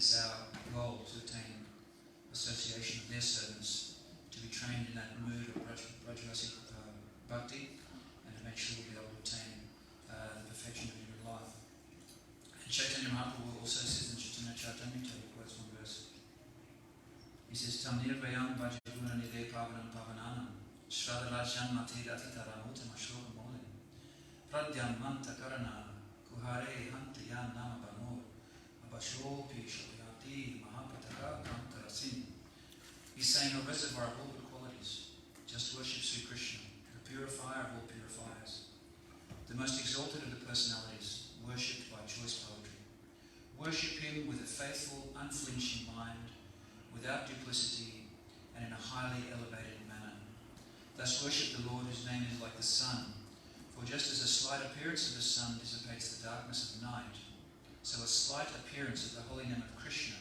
it's our goal to attain association of their servants, to be trained in that mood of Brajavasi bhakti, and to make sure we'll be able to attain the perfection of human life. And Chaitanya Mahaprabhu also says in Chaitanya Charitamrita, he quotes one verse. He says, Tam nirvayam bhajaguna nide pavanam pavananam shradalajam matiratitaram uttam ashloka molim pradyam manta karana kuhare hantayam nama banor abashopi shoyati mahapataka kantarasim. He's saying a reservoir of all good qualities. Just worship Sri Krishna, the purifier of all purifiers, the most exalted of the personalities, worshipped by choice poetry. Worship him with a faithful, unflinching mind, without duplicity, and in a highly elevated manner. Thus worship the Lord whose name is like the sun. For just as a slight appearance of the sun dissipates the darkness of night, so a slight appearance of the holy name of Krishna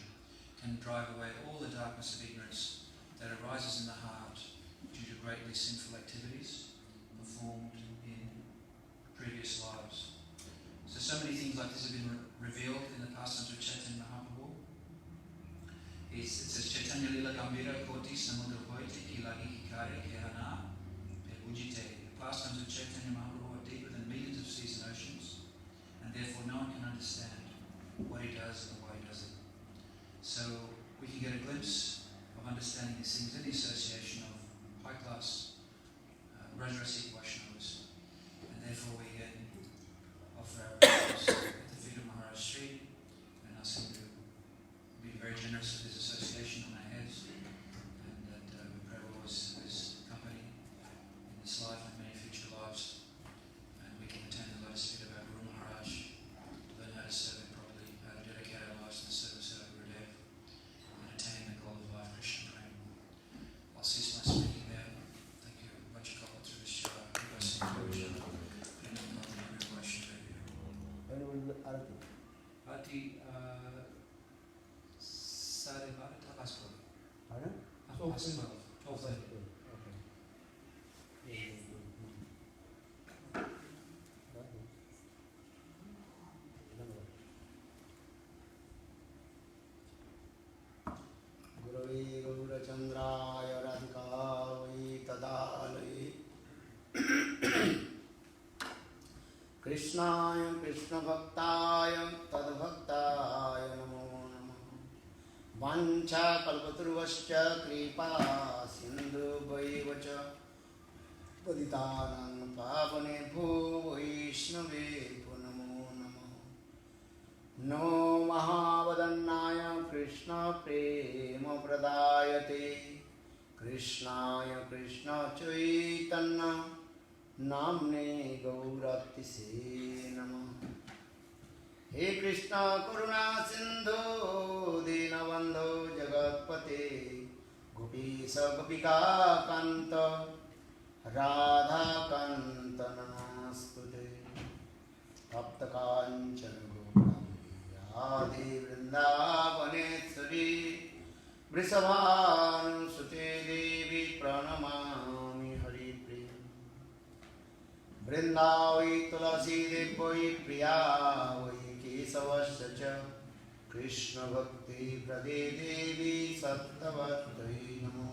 can drive away all the darkness of ignorance that arises in the heart due to greatly sinful activities performed in previous lives. So many things like this have been revealed in the pastimes of Chaitanya Mahaprabhu. It says, Chaitanya Lila Gambira Koti Samudra Hoiti Kilagi Hikari Kehana Perujite. The pastimes of Chaitanya Mahaprabhu are deeper than millions of seas and oceans, and therefore no one can understand what he does and why he does it. So we can get a glimpse of understanding these things in the association of high-class Rajarasic Vaishnavas, and therefore we can offer our prayers at the feet of Maharaj Sri and ask him to be very generous with his association on our heads, and that we pray we'll always have his company in this life and many future lives, and we can attain the lotus feet of our Guru Maharaj, learn how to serve him properly, how to dedicate our lives to the service of our Gurudev, and attain the goal of life, Krishna Prema. I'll cease my speaking there. Thank you. Vajrakala through this Arati Sare Bharata Passport. Pardon? 12:30. Gurave Gaurachandraya Radhikavai Tadalai Krishnaya Krishna Bhaktaya Tadbhaktaya Namo Namah Vancha Kalpaturvascha Kripa Sindhu Vaivacha Paditanang Pavane Vaishnave Namo Namah No Mahavadannaya Krishna Prema Pradayate Krishnaya Krishna Chaitanya Namne Gauratise Namah He Krishna Karuna Sindhu Dinabandhu Jagatpate Gopisa Gopika Kanta Radha Kanta Namastute Tapta Kanchana Radhe Vrindavaneshwari Vrisabhan Sute Devi Pranamami Hari Priya Vrindavi Tulasi Devi Priya Vai Kesavasya Cha Krishna Bhakti Prade Devi Sattvatai Namo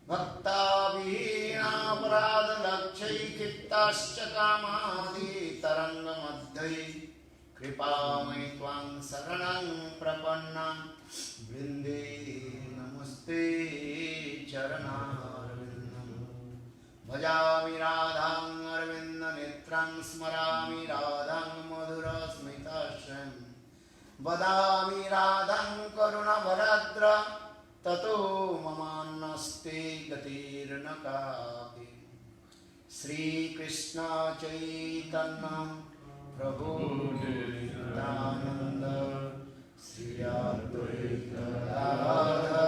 Bhakta Vihina Parad Lakshai Kittascha Kamadi Taranga Madhai Kripamai Twang Saranang Prapanna Vrinde Namaste Charanarvindam Bhajami Radhang Arvinda Netrang Smarami Radhang Madhura Smitasham Vadami Radhang Karuna Bharadra Tato Mamanaste Gatirnakapi Sri Krishna Chaitanya Prabhu Nityananda Sri Advaita Radha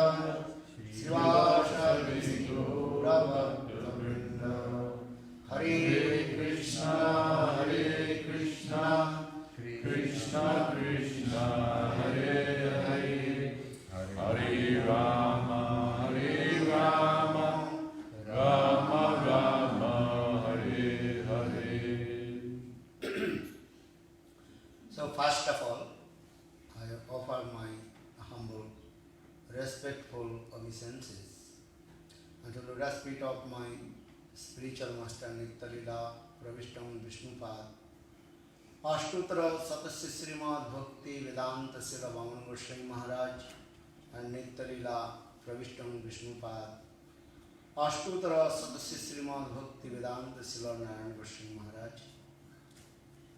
Srivasadi Gaurabhakta Hare Krishna Krishna Krishna Hare Hare Hare Rama Rama Rama Hare Hare. So first of all, I offer my humble, respectful obeisances unto the lotus feet of my spiritual master Nitya-lila Pravishtam Vishnupad, Ashtutra Satasya Srimad Bhakti Vedanta Sila Vaman Goswami Maharaj and Nitya-lila Pravishtam Vishnupad, Ashtutra Satasya Srimad Bhakti Vedanta Sila Narayan Goswami Maharaj.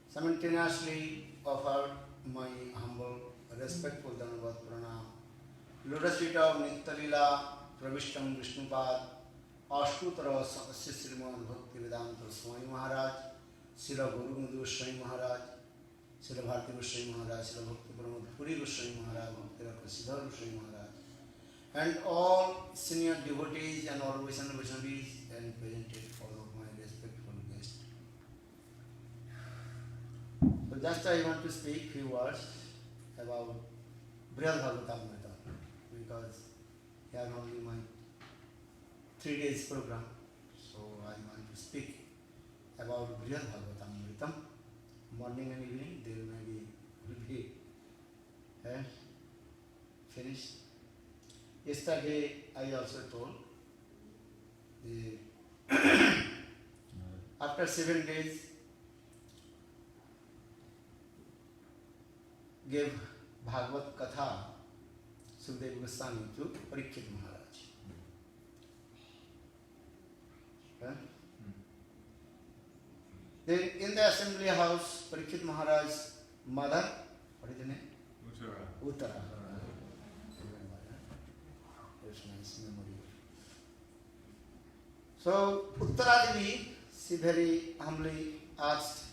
Simultaneously offered my humble, respectful Dhanavad Pranam, lotus feet of Nitya-lila Pravishtam Vishnupad, Ashtutra Satasya Srimad Bhakti Vedanta Swami Maharaj, Srila Guru Madhu Goswami Maharaj, Srila Bharati Goswami Maharaj, Srila Bhakti Pramod Puri Goswami Maharaj, Bhakti Rakasiddhar Goswami Maharaj, and all senior devotees and all Vaishnavas and presented all of my respectful guests. So just I want to speak few words about Brihad Bhagavatamrita, because here only my 3 days program, so I want to speak about Brihad Bhagavatamritam. Morning and evening there will be finished. Yesterday I also told after 7 days gave Bhagavad Katha Sukadeva Goswami to Parikshit Maharaj. Then in the assembly house, Parikshit Maharaj's mother, what is the name? Uttara. That's nice memory. So Uttara Devi, she very humbly asked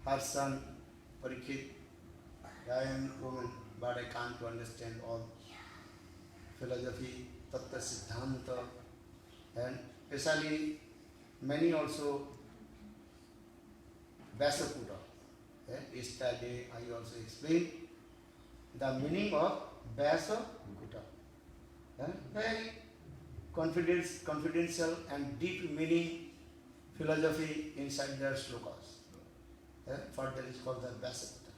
her son Parikshit, I am woman, but I can't understand all philosophy, tattva siddhanta, and especially many also Vyasaputa. Yesterday I also explained the meaning of Vyasaputa. Very confidential and deep meaning philosophy inside their slokas. For that is called the Vyasaputa.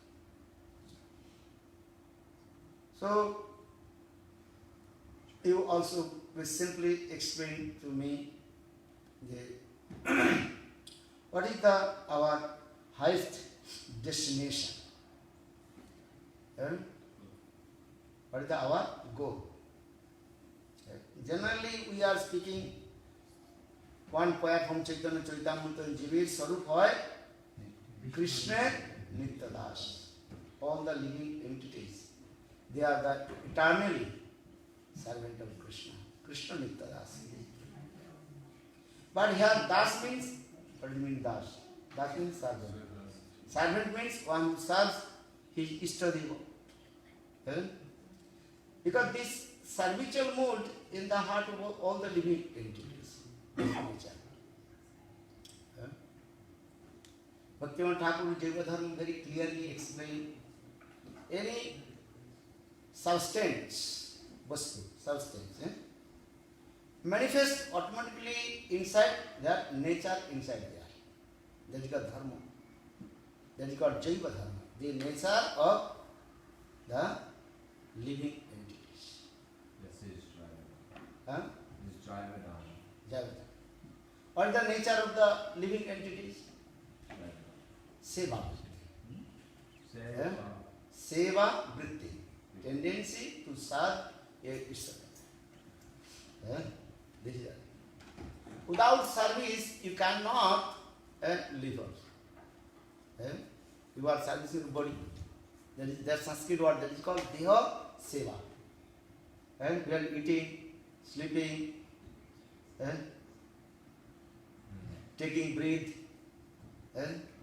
So you also will simply explain to me what is our highest destination? What is our goal? Generally we are speaking one poet from Chaitanya Charitamrita, Jivir Sarup hoy Krishna Nitya Das. All the living entities, they are the eternally servant of Krishna. Krishna Nitya Das. But here Das means, what do you mean Das? Das means servant. Servant means one who serves his Ishtadeva. Because this servitual mood in the heart of all the living entities. Bhaktivinoda Thakur Jaiva very clearly explained any substance, manifest automatically inside their nature inside there. That is called dharma. That is called Jaiva dharma, the nature of the living entities. This is Jaiva. Huh? This is Jaiva dharma. Jaiva dharma. What is the nature of the living entities? Seva. Seva vritti. Tendency to serve a Ishvara. This is it. Without service, you cannot live also. You are servicing your body. That is the Sanskrit word that is called Deha Seva. We are eating, sleeping, taking breath.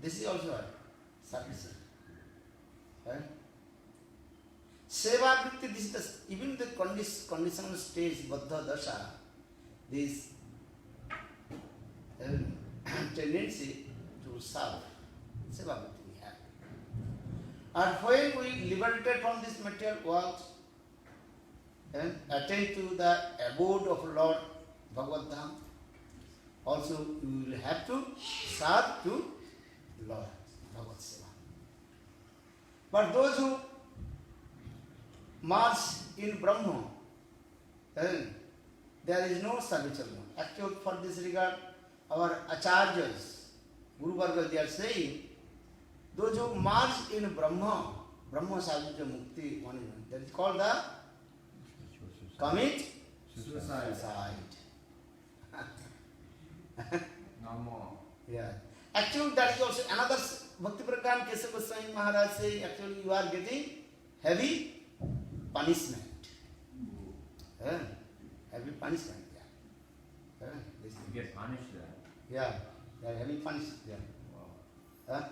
This is also a service. Seva vritti, this is even the conditional stage, Baddha Dasha, this tendency to serve, Seva vritti we have. And when we liberated from this material world and attain to the abode of Lord Bhagavad Dham, also you will have to serve to Lord Bhagavad Seva. But those who merged in Brahma, then there is no servitual mode. Actually, for this regard, our acharyas, Guru Varga, they are saying, those who merge in Brahma, Brahma Savitya Mukti, one is one. That is called the commit Suicide. No more. Yeah. Actually, that is also another Bhakti Pragyan Kesava Goswami Maharaj saying, actually you are getting heavy punishment. Heavy punishment. Yeah. This You get punished there. Yeah, they are heavy punishment. Yeah. Wow.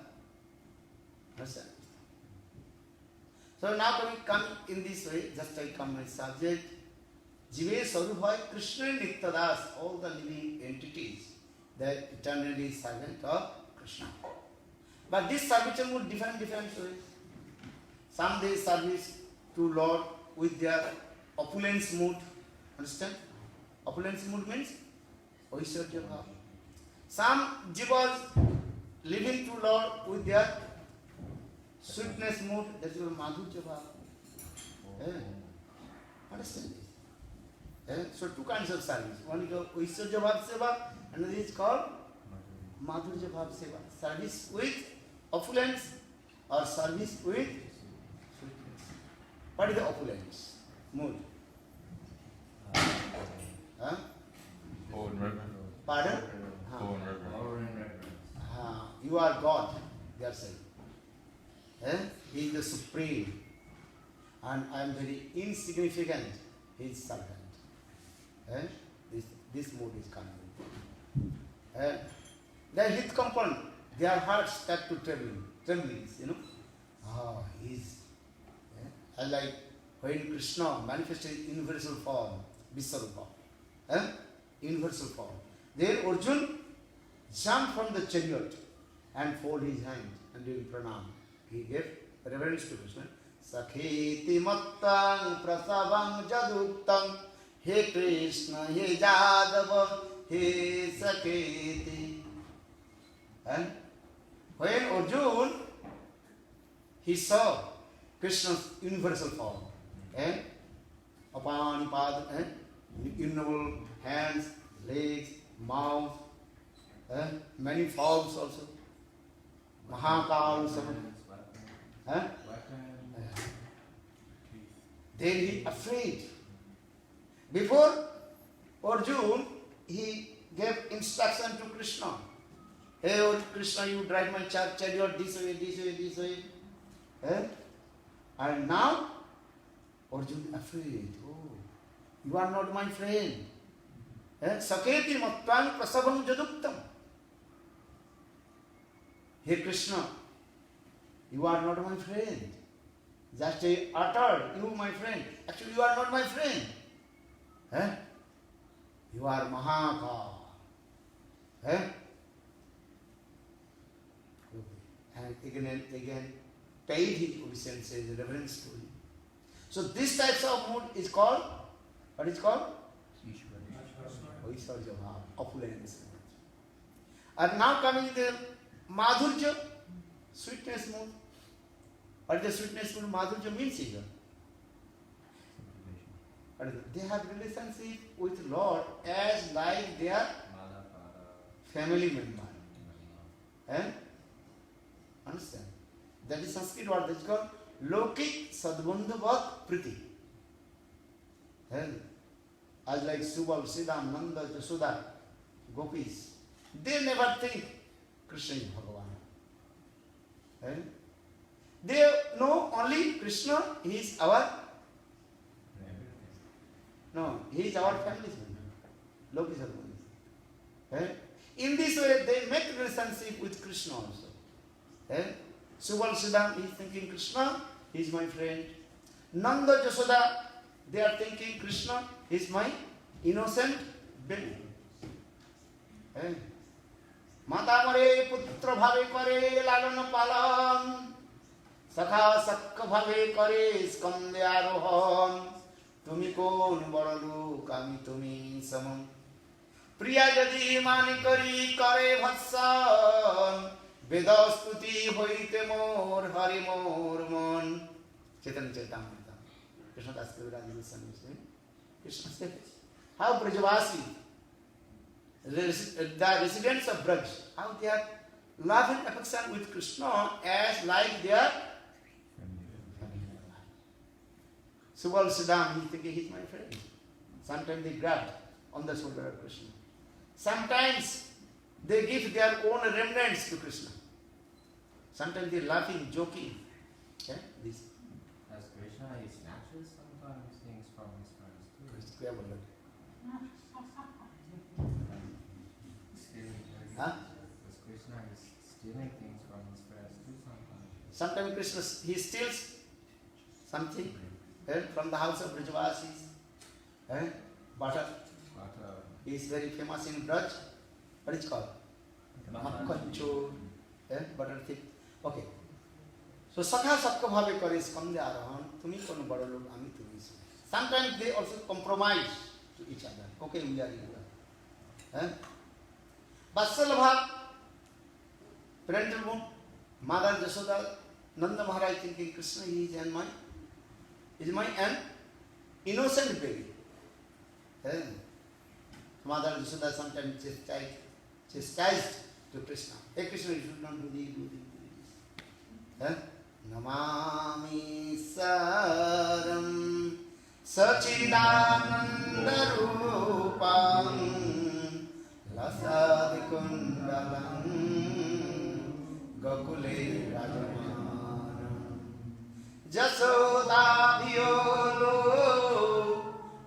Understand? So now come in this way, just I come with subject. Jive Sarubhai Krishna Nityadas, all the living entities, they are eternally servant of Krishna. But this service would different ways. Some they service to Lord with their opulence mood. Understand? Opulence mood means Aishwarya Bhav. Some jivas living to Lord with their sweetness mood, that is called Madhurya Bhav. Understand this? So two kinds of service. One is called Aishwarya Bhav Seva, another is called Madhurya Bhav Seva. Service with opulence or service with sweetness. What is the opulence mood? Huh? Awe and reverence. Pardon? Awe and reverence. Power and reverence. You are God, they are saying. He is the supreme and I am very insignificant, his servant. This mood is coming. Their hit compound, their hearts start to trembling, you know. Like when Krishna manifested universal form, Visvarupa, universal form. Then Arjun jumped from the chariot and folded his hand and did pranam. He gave reverence to Krishna. Sakheti mattang prasavam jaduktam he Krishna he Jadava he Sakheti. And when Arjun, he saw Krishna's universal form, Apanipad, innumerable hands, legs, mouth, many forms also. Mahakal, then he afraid. Before Arjun, he gave instruction to Krishna. Hey, oh Krishna, you drive my chariot this way, this way, this way. And now, Arjun afraid. Oh, you are not my friend. Saketi mattvang prasavam jaduktam. Hey Krishna, you are not my friend. Just I uttered, you my friend. Actually, you are not my friend. You are Mahakal. And again, paid his obeisances, reverence to him. So this type of mood is called, what is called? Aishwarya Bhav, opulence. And now coming to the Madhurya, sweetness mood. What is the sweetness mood? Madhurya means here. They have relationship with Lord as like their family member. Understand? That is Sanskrit word that is called Lokik Sadbandhavat Priti. As like Subal, Siddham, Nanda, Jasoda, Gopis, they never think Krishna is Bhagavan. They know only Krishna, he is our, no, he is our family member. Lokik Sadbandhavat. In this way, they make relationship with Krishna also. Subal Siddham is thinking Krishna, he is my friend. Nanda Jasoda, they are thinking Krishna is my innocent baby. Mata mare putra bhave kare lalana palan sakha sakka bhave kare skande arohan tumi kon baralu kami tumi samam priya jadi mani kari kare bhatsan Vedastuti hoite mor hari mor mon Chaitanya Charitamrita Krishna Das Kaviraj Goswami is saying, Krishna says, how Brajavasi, the residents of Braj, how they are love and affection with Krishna as like their Subal Siddham, he thinking he's my friend. Sometimes they grab on the shoulder of Krishna. Sometimes they give their own remnants to Krishna. Sometimes they laughing, joking. Okay? This. As Krishna, he snatches sometimes things from his friends too. क्या बोल रहे? Stealing things. Huh? As Krishna is stealing things from his friends too sometimes. Sometimes Krishna, he steals something from the house of Brajavasis. Butter. But He is very famous in Braj. What is it called? Makhan chor. Butter thief. Okay. So sakha sabka bhave kare skande arahan. Tumi kono bada log ami tumi. Sometimes they also compromise to each other. Okay, we are equal. Vatsala bhav. Parental bond. Mother Jasoda, Nanda Maharaj thinking Krishna is my an innocent baby. Mother Jasoda sometimes chastised to Krishna. Hey Krishna, you should not do this. Namami Saram Sachidananda Rupam Lasadikundalam Gokule Rajamanam Jasoda Violo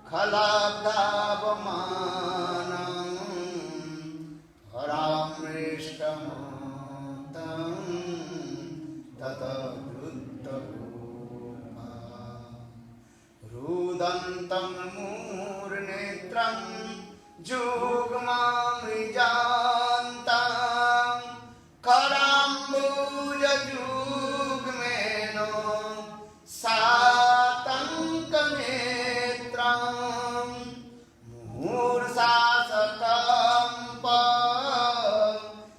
Khalabdavamanam Haramrishtam Tata Druttarupa Rudantam Murnetram Jugmamrijantam Karambuja Jugmeno Satankanetram Mursasakampa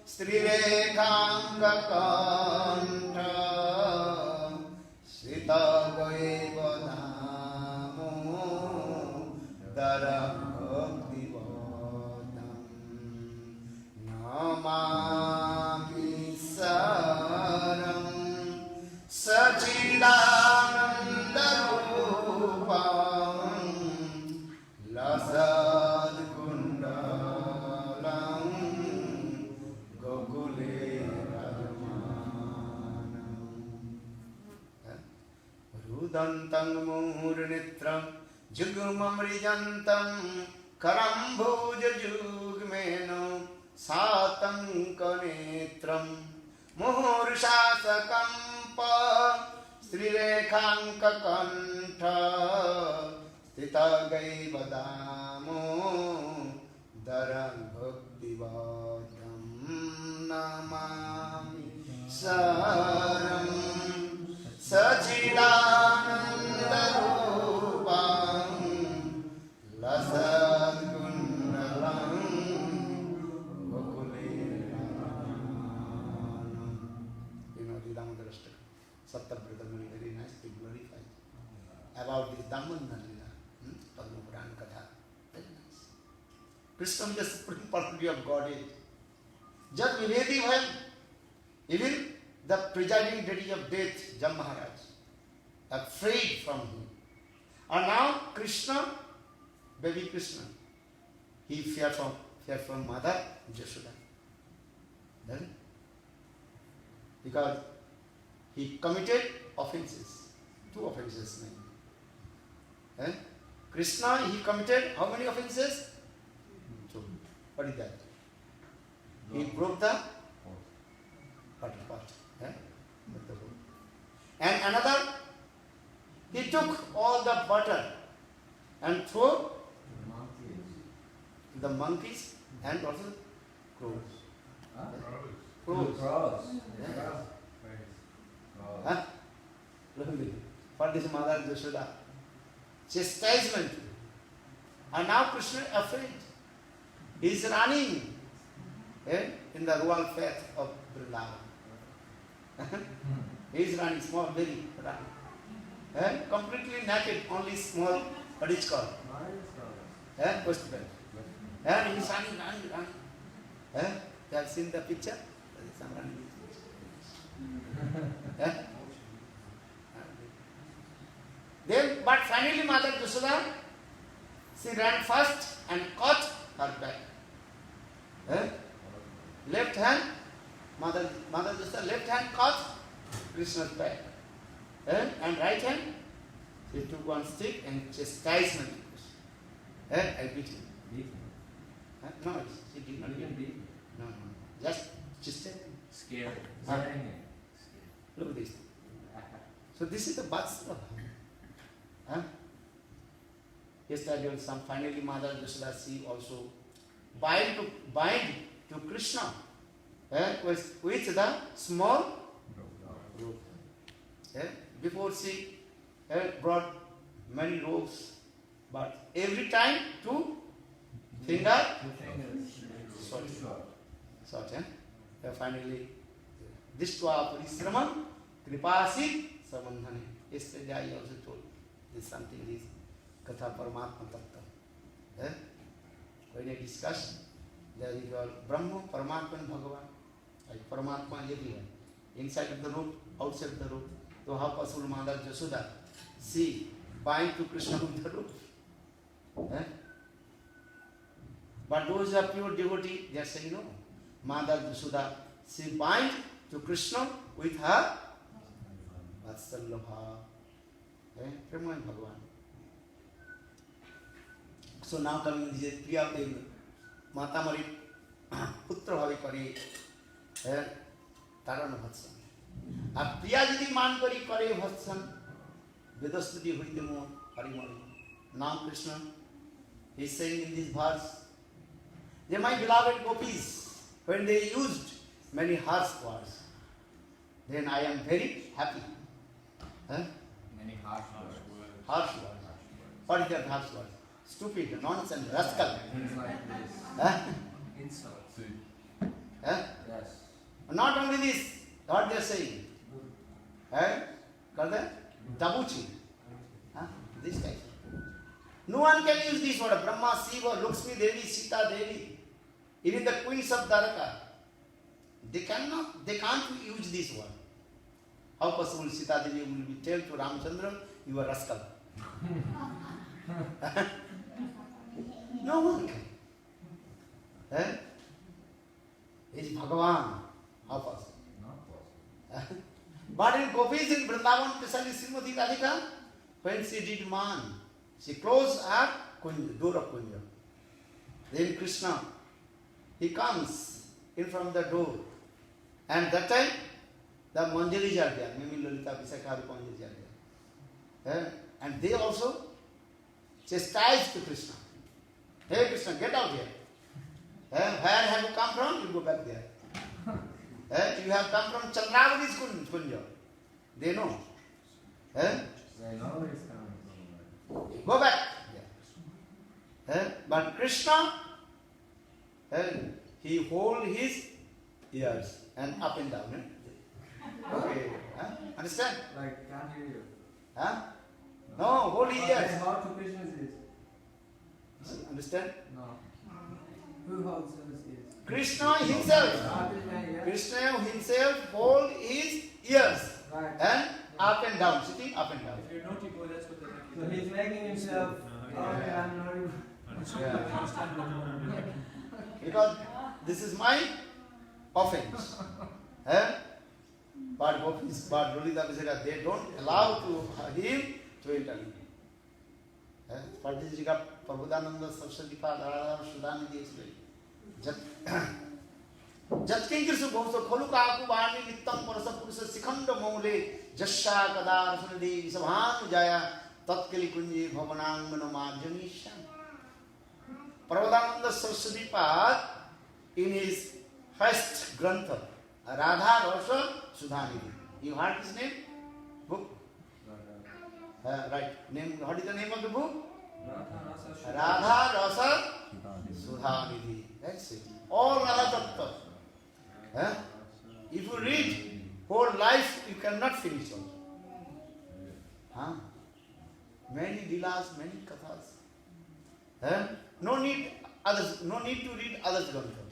Strirekangakanta Sitagayevadamo Darabhaktivodam Namami Saram Sachidanandarupam Lasad Kundalam Gokule Rajamanam Rudantam Murnitram Jugmamrijantam Karambuja Jugmeno Satankanetram Muhurshasakampa Strirekhankakantha Stitagaivadamo Daram Bhaktivadam Namami Saram Sachidanandarupam Lasad Kundalam Gokule Rajamanam. You know, the Damodar Ashtaka. Sattavrata Muni very nicely glorified about this Damodar Lila, Padma Purana Katha. Very nice. Krishna is the supreme personality of Godhead. Just Vinedi Bhayam, even the presiding deity of death, Jam Maharaj, afraid from him. And now Krishna, baby Krishna, he feared from mother Jashoda. Then, because he committed offenses, 2 offenses. Krishna, he committed how many offenses? 2. What is that? He broke the butter pot. And another, he took all the butter and threw the monkeys and also crows. Crows. For this mother Jashoda. Chastisement. And now Krishna is afraid. He is running in the royal path of Vrindavan. He is running, small belly running. Completely naked, only small, what is called? Waistband. And he's running. You have seen the picture? Some running. Then, but finally Mother Yashoda, she ran first and caught her back. Left hand, Mother Yashoda, left hand caught Krishna's back. And right hand, she took one stick and chastisement. I beat him. Beat him. No, she did not You beat can him. beat him. No. Just chastisement. Scared. Huh? Scaring him. Look at this. So this is the Vatsala. Yesterday some finally Mother Yashoda, she also bind to Krishna with the small rope. Before she brought many ropes, but every time two finger short. Finally, this parisramam kripasit samandhane. Yesterday I also told this something, this Katha Paramatma Tattva. When I discuss, there is called Brahma, Paramatma and Bhagavan. Like Paramatma is everywhere. Inside of the rope, outside of the rope. So how possible Mother Yashoda, she bind to Krishna with the rope? But those who are pure devotee, they are saying no. Mother Yashoda, she bind to Krishna with her Vatsalya Bhava. Prema and Bhagavan. So now coming to this Priya Devi, Mata Mari Putra Bhavi Kari Tarana Vatsan. A Priya Jidi Man Kari Kari Vatsan Vedastudi Hridimo Harimari. Now Krishna is saying in this verse, they my beloved gopis, when they used many harsh words, then I am very happy. Many harsh words. Harsh words. What is that harsh words? Stupid, nonsense, rascal. Things like this. Insults. Yes. Not only this, what they are saying. Dabuchi. This type. No one can use this word. Brahma, Shiva, Lakshmi Devi, Sita Devi. Even the queens of Dwaraka. They can't use this word. How possible Sita Devi will be tell to Ramchandra, you are rascal. No one can. It's Bhagavan. How possible? Not possible. But in gopis in Vrindavan, especially Srimati Radhika, when she did man, she closed her kunja, door of kunja. Then Krishna, he comes in from the door. And that time, the Manjaris are there. Mimi Lalita Visakha Manjaris are there. And they also chastise to Krishna. Hey Krishna, get out here. Where have you come from? You go back there. You have come from Chandravati's kunja. They know. They know it's coming somewhere. Go back. But Krishna, he hold his ears and up and down. Okay. Understand? Like, can't hear you. No, hold his ears. How to Krishna is this? Understand? No. Who holds his ears? Krishna himself. Yes. Krishna himself hold his ears Right. and up and down, sitting up and down. If you're naughty boy, that's what they make So he's making himself. Okay, I'm not even. Because this is my offense. But gopis, but Lolita Visakha, they don't allow to him to enter. Pardiji ji ka Prabhudananda Saraswati Radha Sudhanidhi explained. Jatkin Kirsu Bhausa Kholu Kaku Bani Nittam Parasa Purusa Sikhanda Maule Jasha Kadar Sunadi Sabhanu Jaya Tatkali Kunji Bhavanang Manomadjanisha. Prabhudananda Saraswati in his first grantha, Radha Rasa Sudhanidhi. You heard his name? Book? Right. Name. What is the name of the book? Radha Rasa Sudhanidhi. That's it. All Radha Tattva. If you read whole life, you cannot finish also. many leelas, many kathas. No need to read others' Grantha.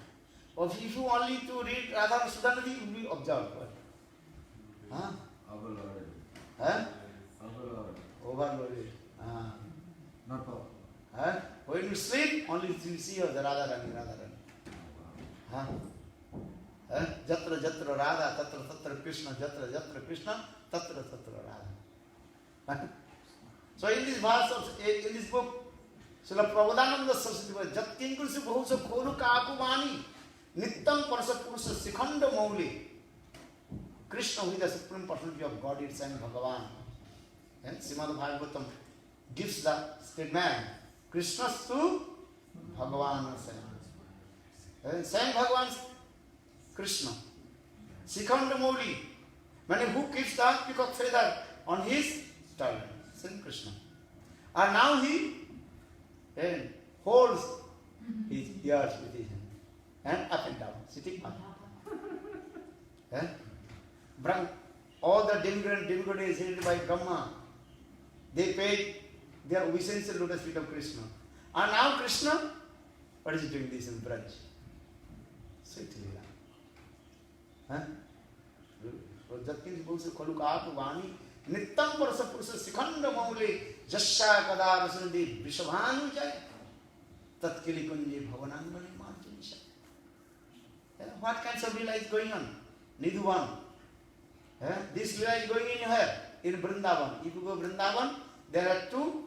Or if you only to read Radha Sudanadi, you will be observed. Overloaded. Overloaded. Overloaded. Not power. When you sleep, only you see the Radha Rani. Jatra Jatra Radha, Tatra Tatra Krishna, Jatra Jatra Krishna, Tatra Tatra Radha. So in this verse, in this book, Srila Prabodhananda Saraswati was Jat Kinkursi Bhusa Kholu Kaapuvani Nittam Parasa Purusa Sikhanda Mauli. Krishna, who is the Supreme Personality of God, is Saint Bhagavan. And Srimad Bhagavatam gives the statement, Krishna to Bhagavan. Saint Bhagavan, Krishna. Sikhanda Mauli, meaning who keeps the peacock feather on his turban. Saint Krishna. And now he holds his ears with his hand and up and down, sitting up. All the demigods headed by Brahma, they paid their obeisance to the lotus feet of Krishna. And now Krishna, what is he doing this in Braj? Sweet Leela. Jatkin Bhusa Kholukatu Vani Nittam Parasa Purusa Sikhanda Maule Jasya Kada Rasandi Vishabhanu Jai Tatkili Kunji Bhavanangani Marjanisha. What kinds of Leela is going on? Nidhuvan. This Leela is going in here, in Vrindavan. If you go Vrindavan, there are two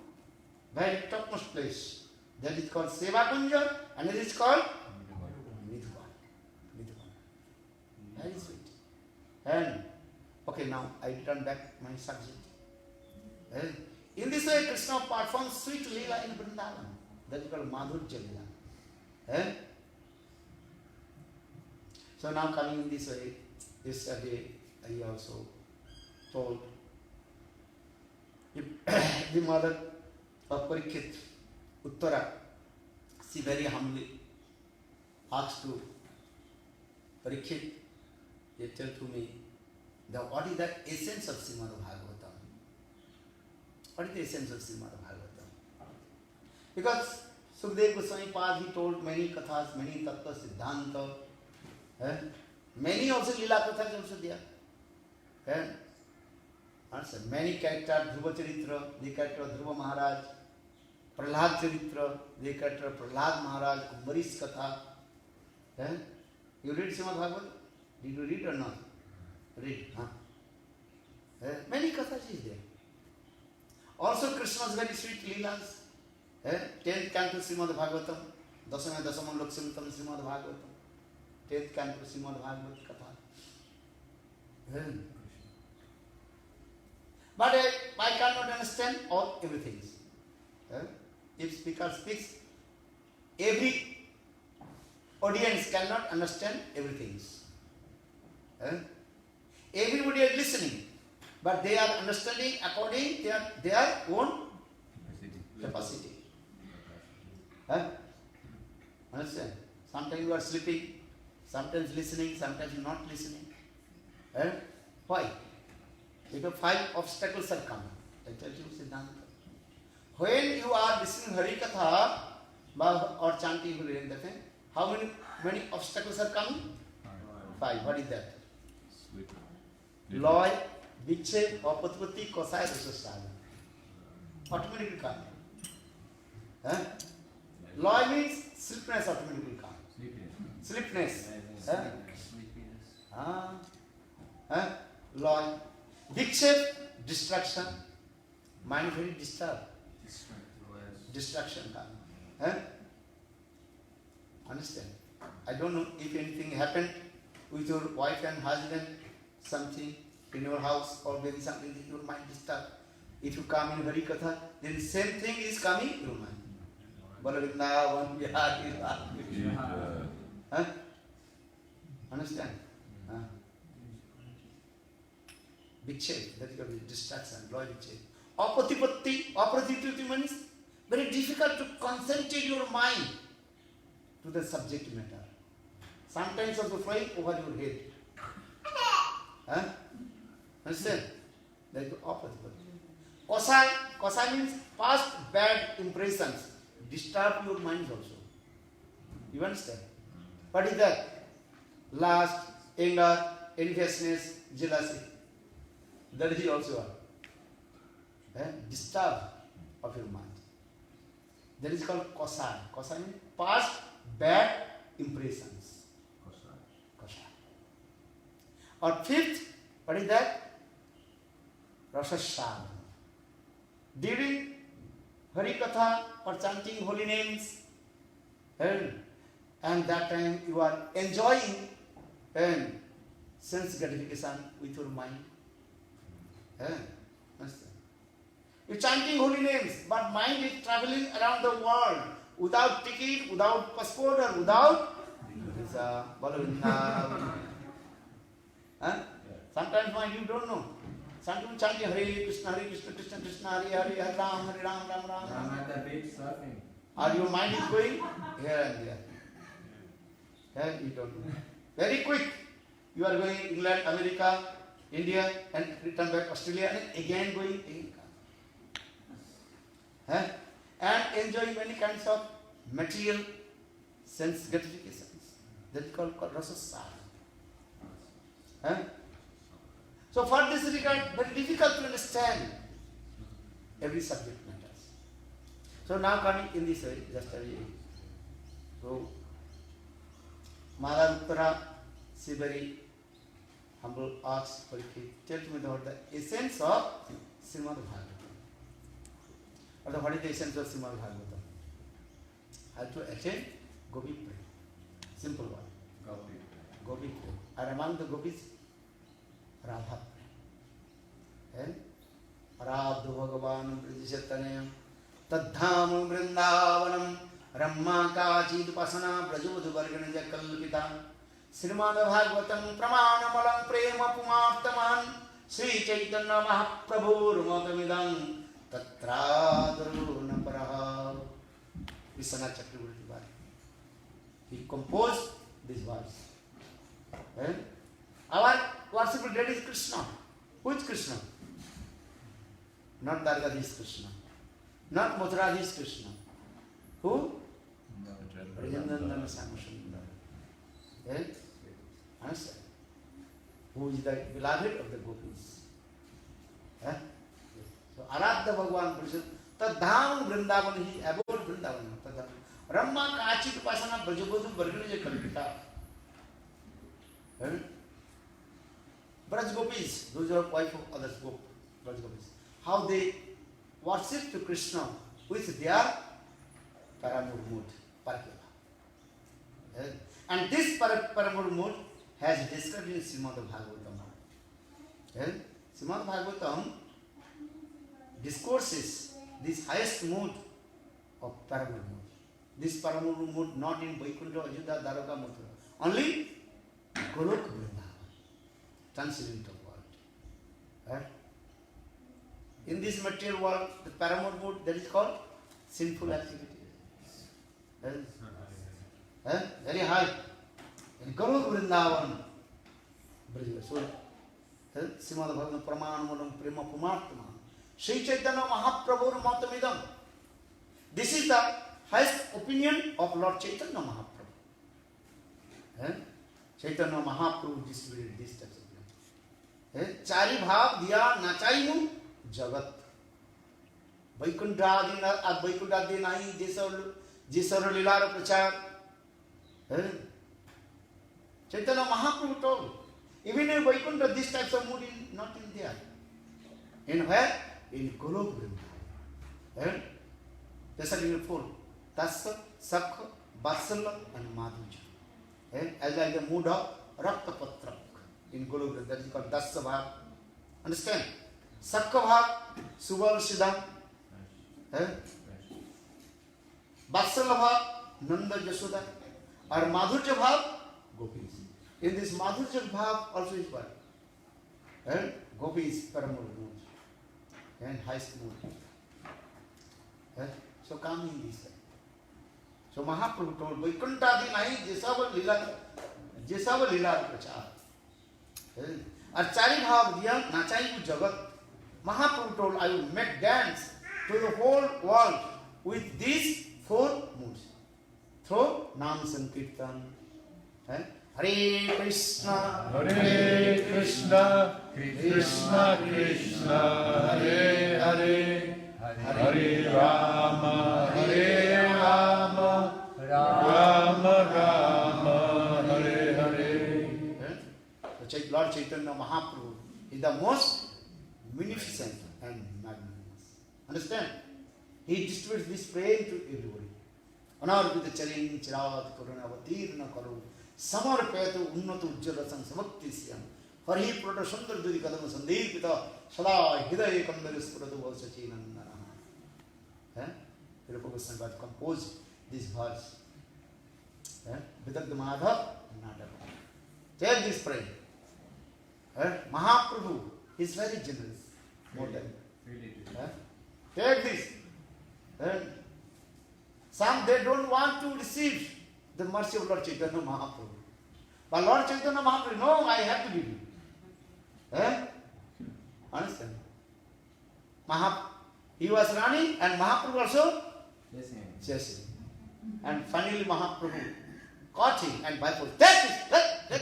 very topmost places. That is called Seva Kunja and it is called Nidhuvan. Very sweet. And okay, now I return back my subject. In this way, Krishna performs sweet Leela in Vrindavan. That is called Madhurya Leela. So now coming in this way, yesterday I also told the mother of Parikshit, Uttara, she very humbly asked to Parikshit, they tell to me, what is the essence of Srimad Bhagavatam? What is the essence of Srimad Bhagavatam? Because Sukadeva Goswami Pad, he told many kathas, many tattva, siddhanta, many also lila kathas also there. Answer. Many characters, Dhruva Charitra, the character of Dhruva Maharaj, Prahlad Charitra, the character of Prahlad Maharaj, Kumbari's Katha. You read Srimad Bhagavatam? Did you read or not? Read. Many kathas is there. Also Krishna's very sweet leelas. 10th canto Srimad Bhagavatam, Dasama Dasamam Loksimtam Srimad Bhagavatam, 10th canto Srimad Bhagavatam Katha. But I cannot understand all everything. If speaker speaks, every audience cannot understand everything. Everybody is listening, but they are understanding according to their own capacity. Understand? Sometimes you are sleeping, sometimes listening, sometimes not listening. Why? Because 5 obstacles are coming. I tell you Siddhanta. When you are listening Harikatha or chanting Harikatha, how many obstacles are coming? 5. What is that? Loy, Vikshep, Apatpati, Kosai, Rasasana. Automatically come. Loy means sleepiness automatically come. Sleepiness. Loy. Vikshep, distraction. Mind very disturbed. Distraction come. Understand? I don't know if anything happened with your wife and husband, something in your house, or maybe something in your mind disturbed. If you come in Harikatha, then same thing is coming in your mind. Balavrindavan Vihari. Understand? Vikshep, that is called distraction, loy vikshep. Apatipatti means very difficult to concentrate your mind to the subject matter. Sometimes also flying over your head. Understand? That is apatipatti. Kosai means past bad impressions. Disturb your mind also. You understand? What is that? Lust, anger, enviousness, jealousy. That is also a disturb of your mind. That is called kosai. Kosai means past bad impressions. Kosai. Or fifth, what is that? Rasasada. During Harikatha or chanting holy names, and that time you are enjoying and sense gratification with your mind. You're chanting holy names, but mind is traveling around the world without ticket, without passport, or without visa. Sometimes mind you don't know. Sometimes chanting Hare Krishna, Krishna Krishna, Hare Ram, Ram Ram. I'm at the beach surfing. Or your mind is going here and there. Here you don't know. Very quick. You are going England, America, India, and return back Australia, and again going again. And enjoying many kinds of material sense gratifications. That is called rasasada. So for this regard, very difficult to understand every subject matters. So now coming in this way, just a way. So Mother Uttara, she very humble asked Parikshit, tell me about the essence of Srimad Bhagavatam. Or what is the essence of Srimad Bhagavatam? How to attain Gopi Prem. Simple one. Gopi Prem. And among the Gopis, Radha Prem. Radha Bhagavan Brajashatanayam Tadham Vrindavanam Ramma Kachid Pasana Brajavadhu Varganaja Kalpita Srimad Bhagavatam Pramanamalam Prema Pumartaman Sri Chaitanya Mahaprabhu Rumatamidam Tatradaru Naparaha Vishwanath Chakravarti Bhari. He composed this verse. Our worshipful deity is Krishna. Who is Krishna? Not Dargadhish Krishna. Not Mathuradish Krishna. Who? Brajendra Samasundara. Understand? Who is the beloved of the gopis. So Aradha Bhagavan Krishna, Tadham Vrindavan, he abode Vrindavan. Ramma Kachit Pasana Brajavadhu Varganaja Kalpita. Braj Gopis, those are wife of others, Braj Gopis. How they worship to Krishna with their Paramur mood, Parkeva. And this Paramur mood has described in Srimad Bhagavatam. Srimad Bhagavatam discourses this highest mood of Paramur mood. This Paramur mood not in Vaikuntha, Ajudha, Dwaraka, Mathura. Only Golok Vrindavan, transcendental world. In this material world, the paramount mood, that is called sinful activity. Very high. In Golok Vrindavan, so Srimad Bhagavatam Pramanam Prema Pumartama Sri Chaitanya Mahaprabhu Matamidam. This is the highest opinion of Lord Chaitanya Mahaprabhu. Chaitanya Mahaprabhu distributed this type of thing. Chari bhav diya nachaimu jagat. Vaikuntha nahi jisar lilara prachar. Chaitanya Mahaprabhu told, even in Vaikuntha this types of mood is not in there. In where? In Golok Vrindavan. That's a four. Tassa, Sakha, Vatsala and Madhuja. As like the mood of Rakta Patra in Golok Vrindavan. That is called Dasa Bhav. Understand? Sakha Bhav, Subal Siddham. Vatsala Bhav, Nanda Jashoda. Or Madhuja Bhav, Gopis. In this Madhuja Bhav also is what? Gopis, Paramur mood. And highest mood. So come in this way. So Mahaprabhu told, Vaikuntha nahi jesava lila prachar. Ar chari bhav diya nachai ku jagat. Mahaprabhu told, I will make dance to the whole world with these 4 moods. Through Nam Sankirtan. Hare Krishna, Hare Krishna, Krishna Krishna, Hare Hare, Hare Rama, Hare Rama, Rama Rama, Hare Hare. Lord Chaitanya Mahaprabhu is the most munificent and magnanimous. Understand? He distributes this prayer to everybody. Anarvita charin chirat karuna avatirna karu samarpayatu unnatu ujjala samsavaktisyam Harihi prata sundar dudi kadam sandeer pita sada hidaya kandari spuratu valsachinandana. Rupa Goswami got composed this verse. Vidagda Madhav Nataka. Take this prayer. Mahaprabhu is very generous. More than. Take this. Some they don't want to receive the mercy of Lord Chaitanya Mahaprabhu. But Lord Chaitanya Mahaprabhu, no, I have to give you. Understand? He was running and Mahaprabhu also chasing. And finally Mahaprabhu caught him and by force, take this,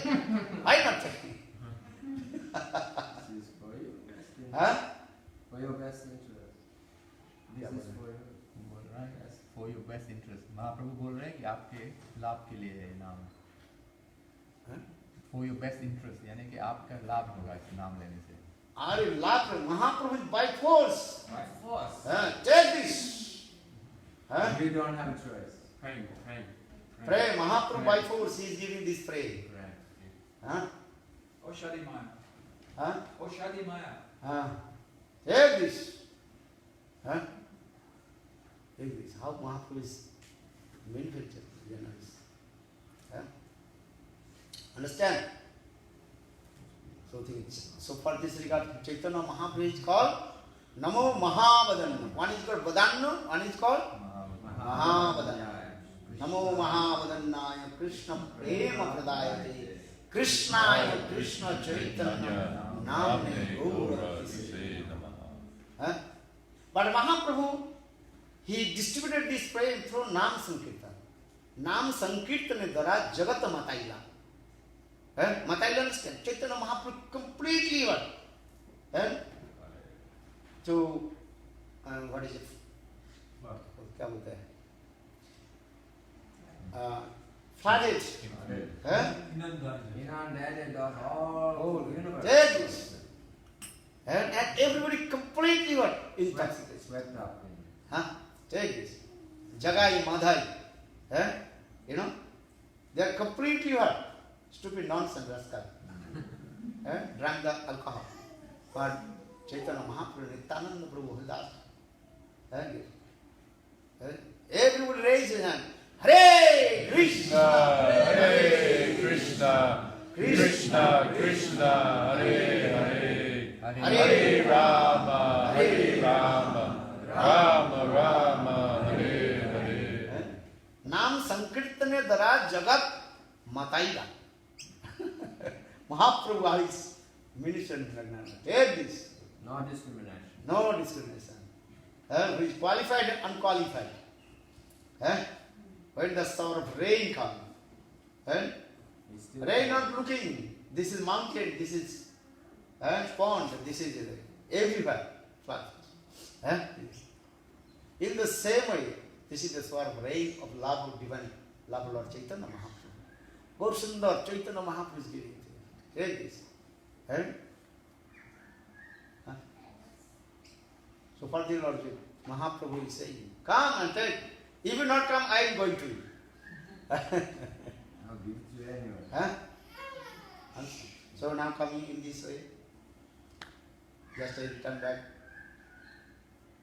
why not take him? This is for your best interest. For your best interest. This is for you. बोल रहा है for your best interest. महाप्रभु बोल रहे हैं कि आपके लाभ के लिए है नाम. For your best interest यानी कि आपका लाभ होगा इस नाम लेने से. Are you laughing? Mahaprabhu by force. By force. Take this. We don't have a choice. Pray. Mahaprabhu by force he is giving this prayer. O Shadi Maya. O Shadi Maya. Take this. Take this. How Mahaprabhu is manufactured. Understand? So for this regard, Chaitanya Mahaprabhu is called Namo Mahavadanna. One is called Vadanna, one is called Mahavadanna. Namo Mahavadannaya Krishna Prema Pradayate Krishnaya Krishna Chaitanya Namne Gaura. But Mahaprabhu, he distributed this prayer through Nam Sankirtan. Nam Sankirtan Dara Jagat Mataila. Mataila understand? Chaitanya Mahaprabhu completely what? To what is it? क्या बोलते हैं? Flooded. Inundated the whole universe. Take this. And everybody completely what? Intoxicated. Swept up. Take this. Jagai Madhai. They are completely what? Stupid nonsense, rascal. Drank the alcohol. But Chaitanya Mahaprabhu, Nityananda Prabhu, Haridas. Everybody raise his hand. Hare Krishna, Hare Krishna, Krishna Krishna, Hare Hare, Hare Rama, Hare Rama, Rama Rama, Hare Hare. Nam Sankirtane Dara Jagat Mataila. Mahaprabhu is minister in Pragnana. Take this. No discrimination. No discrimination. Who is qualified and unqualified. When the storm of rain comes, rain not looking. This is mountain, this is pond, this is everywhere. In the same way, this is the sort of rain of love of divine, love of Lord Chaitanya Mahaprabhu. Gaur Sundar, Chaitanya Mahaprabhu is giving it. Take this. So for the Lord Mahaprabhu is saying, come and take. If you not come, I am going to you. I'll give it to you anyway. So now coming in this way, just I return back.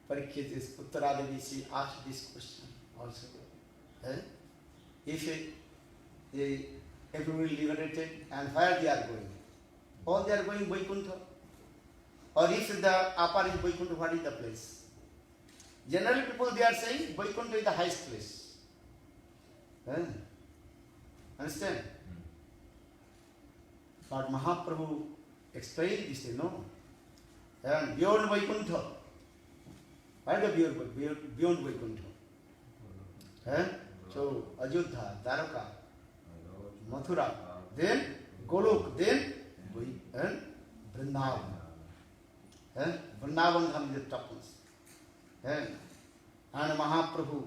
Parikshit is Uttaradevi, she asked this question also. If everyone liberated and where they are going? All they are going Vaikuntha. Or if the Apar is Vaikuntha, what is the place? Generally people they are saying Vaikuntha is the highest place. Understand? But Mahaprabhu explained this, and beyond Vaikuntha. Right? Beyond Vaikuntha. So Ajodhya, Dwaraka, Mathura, then Golok, then Vrindavan. Vrindavan comes the top ones. And Mahaprabhu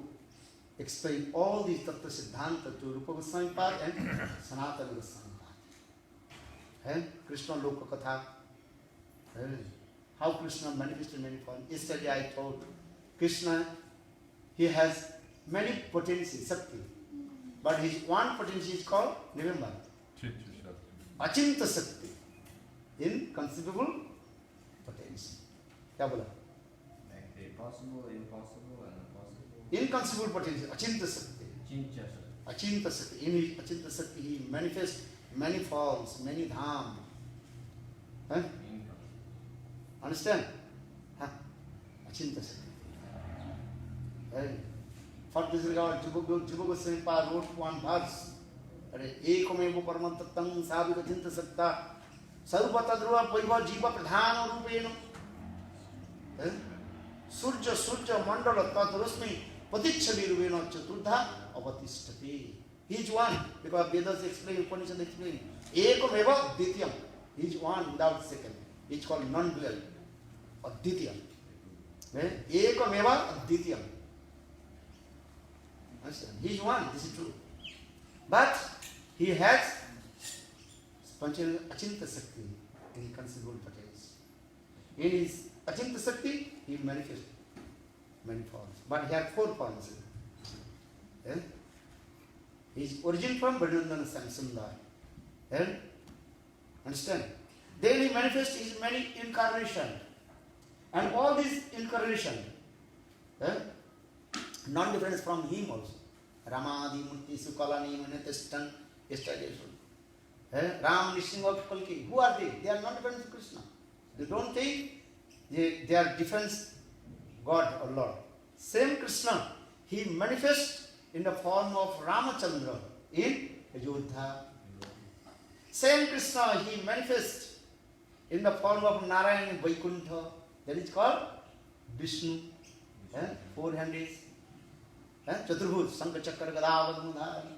explained all these Tattva Siddhanta to Rupa Goswami Pad and Sanatana Goswami Pad. Krishna Loka Katha. How Krishna manifested many forms. Yesterday I told Krishna, he has many potencies, Sakti. But his one potency is called, remember, Achinta Sakti. Inconceivable potency. Kya bola? Like possible, impossible, and impossible. Inconceivable potency, Achinta Sakti. Achinta Sakti. In his Achinta Sakti, he manifests many forms, many dham. Understand? Achinta Sakti. For this regard, Jiva Goswami Pad wrote one verse. Ekamevo paramantattam savika chinta sakta sarupatadruva paiva jiva pradhana rupena. Surja mandala tatrusmi patichhavi rupena chaturdha avatishtati. He is one, because Vedas explain, Upanishad explain. Ekameva dityam. He is one without second. He is called non-dual. Addityam. Ekameva addityam. He is one, this is true. But he has Achinta Sakti, inconceivable potency. In his Achinta Sakti, he manifests many forms. But he has 4 forms. His origin from Vrindavan Samsundar. Understand? Then he manifests his many incarnations. And all these incarnations, non-difference from him also. Ramadi Murti Sukalani Manatestan yesterday. Ram Nishinga Kalki. Who are they? They are not different from Krishna. They don't think they are different God or Lord. Same Krishna, he manifests in the form of Ramachandra in Ajodhya. Same Krishna, he manifests in the form of Narayan in Vaikuntha. That is called Vishnu. 4 hands. Chaturbhuj, Sankha Chakra Gadavad Mudhari.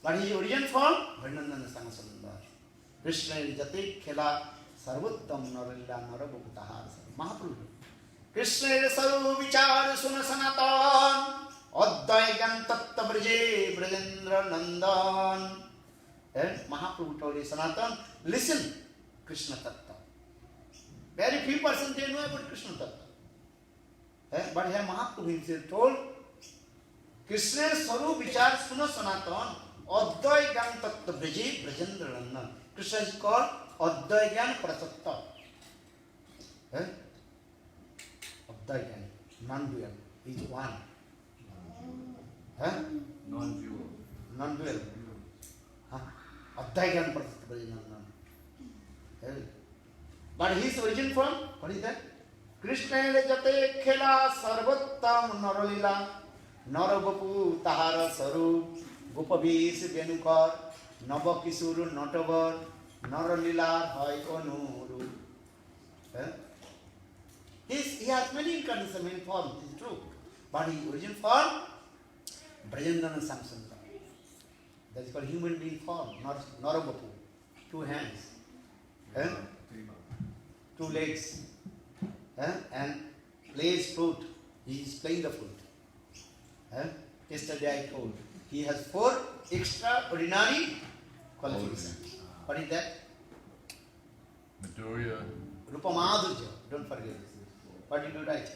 But his origin from Vrindavan Samsundar. Krishna Jate Khela Sarvottam Narila Narabhukutahar. Mahaprabhu. Krishna Saru Vichar Suna Sanatan Advaigan Tatta Braje Brajendra Nandan. Mahaprabhu told his Sanatan, listen, Krishna Tatta. Very few persons they know about Krishna Tatta. But here Mahaprabhu himself told, Krishna Saru Vichar Suna Sanatan Advaigan Tatta Braje Brajendra Nandan. Krishna is called Advaigan Pratatta. Advaigan, non-dual, he is one. Non-dual. Non-dual. Advaigan Pratatta Braje Nandan. But his origin from, what is that? Krishna Jate Khela Sarvottam Naralila Narabapu Tahara Saru Gopavis Venukar Navakisuru Notavar Naralila Hai Onuru. He has many incarnations, many forms, it is true. But his origin form, Brajendana Samsundar. That is called human being form, not Narabapu. 2 hands, 2 legs, and plays flute. He is playing the flute. Yesterday I told, he has 4 extraordinary qualifications. What is that? Madhurya. Rupa Madhurya, don't forget. What did you write?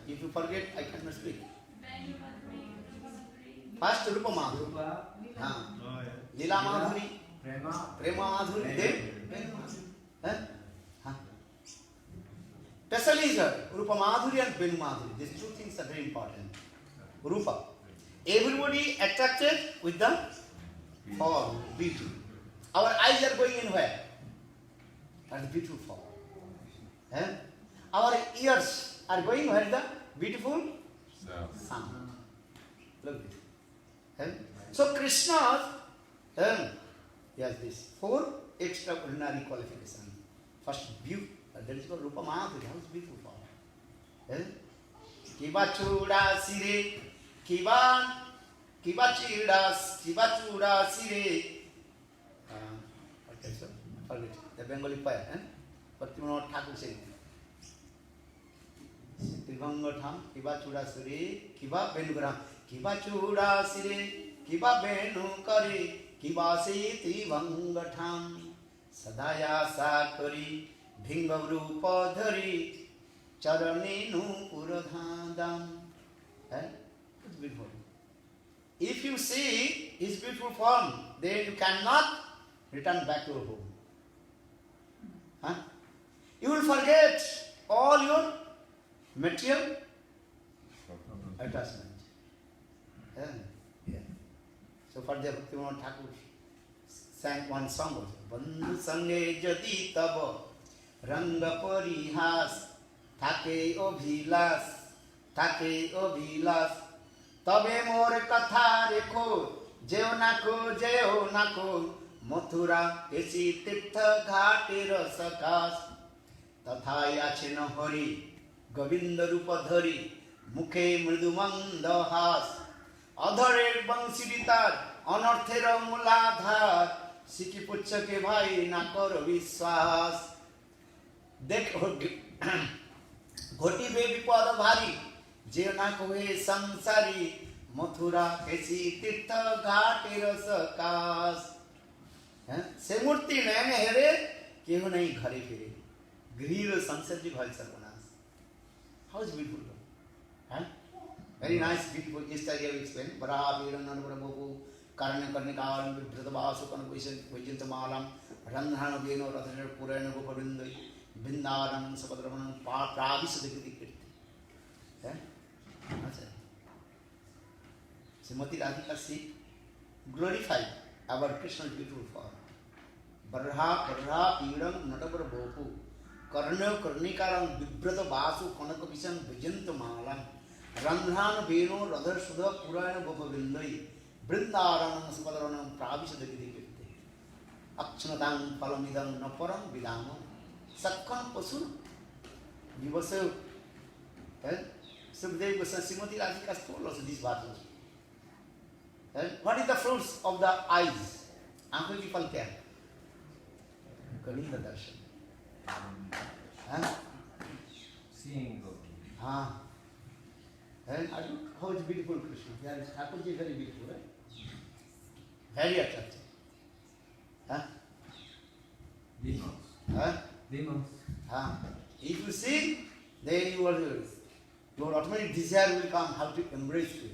If you forget, I cannot speak. First Rupa Madhurya. Lila Madhuri, Prema Madhuri, then Especially is Rupa Madhuri and Venu Madhuri. These 2 things are very important. Rupa. Everybody attracted with the form, beauty. Our eyes are going in where? At the beautiful form. Our ears are going where? The beautiful sound. Look at this. So Krishna, he has these 4 extraordinary qualification. First, beauty. That is called Rupa Mahaprabhu. How is beautiful form? Kiba chuda sire, kiba chuda sire. What is it? Forget the Bengali poet. Bhaktivinoda Thakur said. Trivanga tham, kiba chuda sire, kiba benugram, kiba chuda sire, kiba benu kare, kiba se trivanga tham, sadaya sakari, bhinga rupa dhari, charane nu puradhadam. It's beautiful. If you see his beautiful form, then you cannot return back to your home. You will forget all your material attachment. So for the Bhaktivinoda Thakur sang one song also. Bandhu sange jadi taba ranga parihas thake obhilas tabe mor katha rekho jeo nako Mathura esi tirtha ghate rasakas tatha yache na hari Govinda rupa dhari mukhe mridu mandahas adhare bansiritar anarthera muladhar siki puchake bhai na karo vishwas dekho Ghoti बे विपद भारी जे ना कोहे संसारी मथुरा कैसी तीर्थ घाटे रसकास से मूर्ति नयन हेरे केहू नहीं घरे फिरे गृह संसार जी भल सर्वनाश how is beautiful very nice beautiful इस तरह of explain बरा वीरन नरबो कारण करने का विभ्रतवासु कन वैजंत मालम रंधन बेनो रथन पुराण Govind Vrindavan Sapadramanam Pravisudagiti Kirti. Srimati Radhika Sikh glorified our Krishna's beautiful form. Barha Pidam Natabar Bopu Karna Karnikaram Vibrata Vasu Kanaka Visam Vijanta Malam Randhan Veno Radhar Sudha Purana Gopavindai Vrindavan Sapadramanam Pravisudagiti Kirti Akshanatam Palamidam Naparam Vidamo Sakkan Pasu, you were so. Sukadeva Goswami Srimati Radhika told us these battles. What is the fruits of the eyes? Aankhon ki pal kya? Govinda darshan. Seeing God. And how is beautiful Krishna? There is Thakurji very beautiful, right? Very attractive. Demons. If you see, then your automatic desire will come how to embrace you.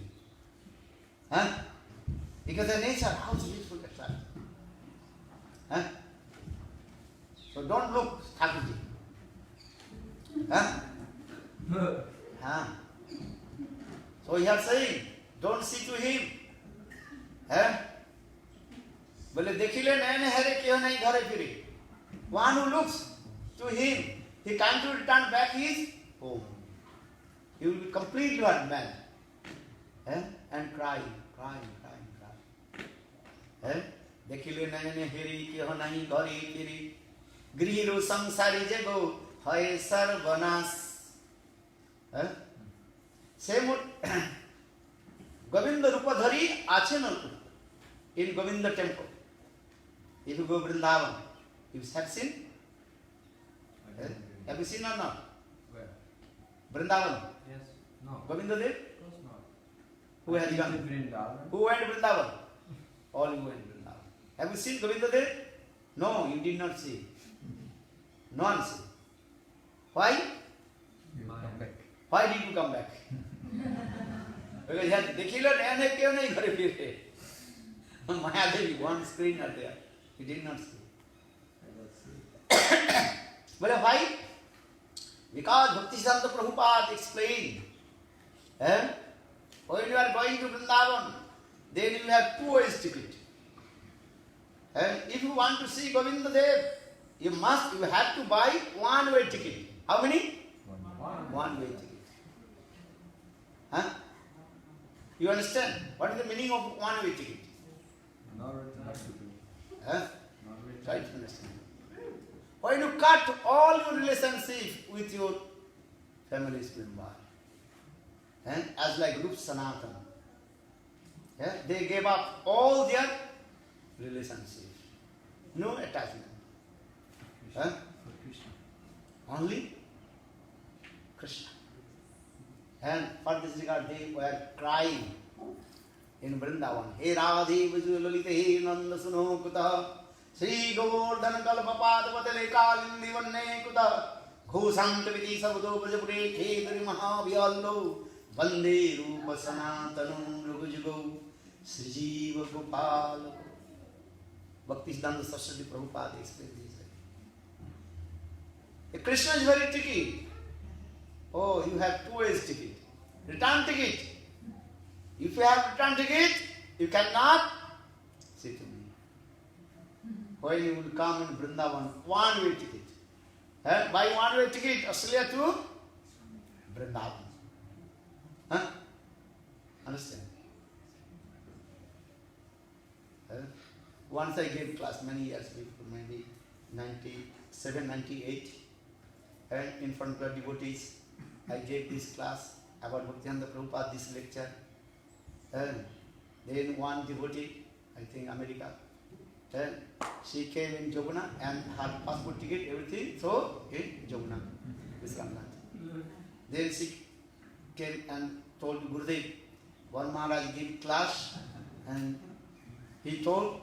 Because the nature, how is beautiful attractive. So don't look Thakurji. So he is saying, don't see to him. Bole dekhile nayane here kyo nahi ghare fire. One who looks to him, he can't return back his home. He will be completely man. And crying. Dekhile nayane here kyo nahi ghare fire. Grihiro samsari jego hai sarvanas. Same Govinda Rupa Dhari Achenalpu in Govinda temple. If you go Vrindavan, you have seen? Have you seen or not? Where? Vrindavan. Yes. No. Govinda Dev? Of course not. Who has gone? Vrindavan. Who went Vrindavan? All you went Vrindavan. Have you seen Govinda Dev? No, you did not see. No one see. Why? You come back. Why did you come back? Because he had Dekhila and kyo nahi ghare fire. Mahadevi, one screen are there. He did not see. But why? Because Bhaktisiddhanta Prabhupada explained, when you are going to Vrindavan, then you have 2 ways ticket. If you want to see Govinda Dev, you have to buy 1-way ticket. How many? 1-way ticket. You understand? What is the meaning of 1-way ticket? Not to do. Huh? Not Try to understand. When you cut all your relationship with your family's member, and as like Rup Sanatan, yeah, they gave up all their relationships, no attachment. Huh? Only Krishna. And for this regard, they were crying in Vrindavan. He Radhe Vijulolite He Nanda Suno Kuta Sri Govardhan Kalpapad Vatale Kalindi Vanne Kuta Ghosant Viti Sabdo Prajapure Khedri Mahavyallo Vande Rupa Sanatanum Rugujugo Sri Jiva Gopal. Bhaktisiddhanta Saraswati Prabhupada explained this. Krishna is very tricky. Oh, you have 2 ways ticket. Return ticket. If you have return ticket, you cannot sit to me. When you will come in Vrindavan, 1-way ticket. Buy 1-way ticket, Australia to Vrindavan. Huh? Understand? Once I gave class many years before, maybe 97, 98, and in front of the devotees, I gave this class about Bhaktivedanta Prabhupada, this lecture. And then one devotee, I think America, and she came in Joguna and had passport ticket, everything, so in Joguna, Visramnath. Then she came and told Gurudev, one Maharaj gave class, and he told,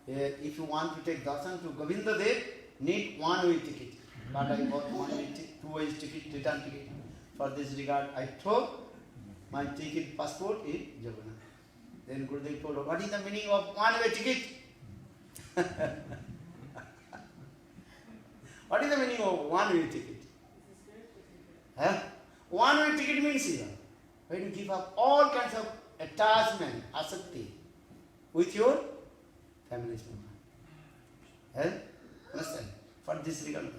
if you want to take darshan to Govinda Dev, need 1-way ticket. But I bought 1-way, 2-way ticket, return ticket. For this regard, I throw my ticket, passport in Jagannath. Then Gurudev told, what is the meaning of 1-way ticket? What is the meaning of 1-way ticket? 1-way ticket means here, when you give up all kinds of attachment, asakti, with your family's member. Understand? For this regard,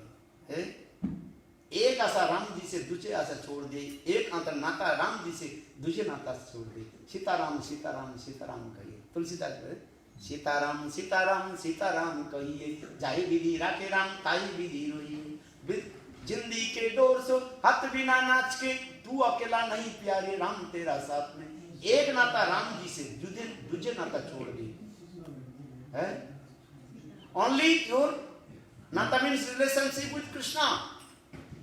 एक आशा राम जी से दूसरे आशा छोड़ दे, एक अंतर नाता राम जी से दूसरे नाता छोड़ दे. सीताराम सीताराम सीताराम कहिए. तुलसीदास बोले सीताराम सीताराम सीताराम कहिए, जाहि विधि राखे राम ताहि विधि रोइए. जिंदगी के डोर से हाथ बिना नाच के, तू अकेला नहीं प्यारे राम तेरा साथ में. एक नाता राम जी से दूसरे नाता छोड़ दे. Only your nata means relationship with Krishna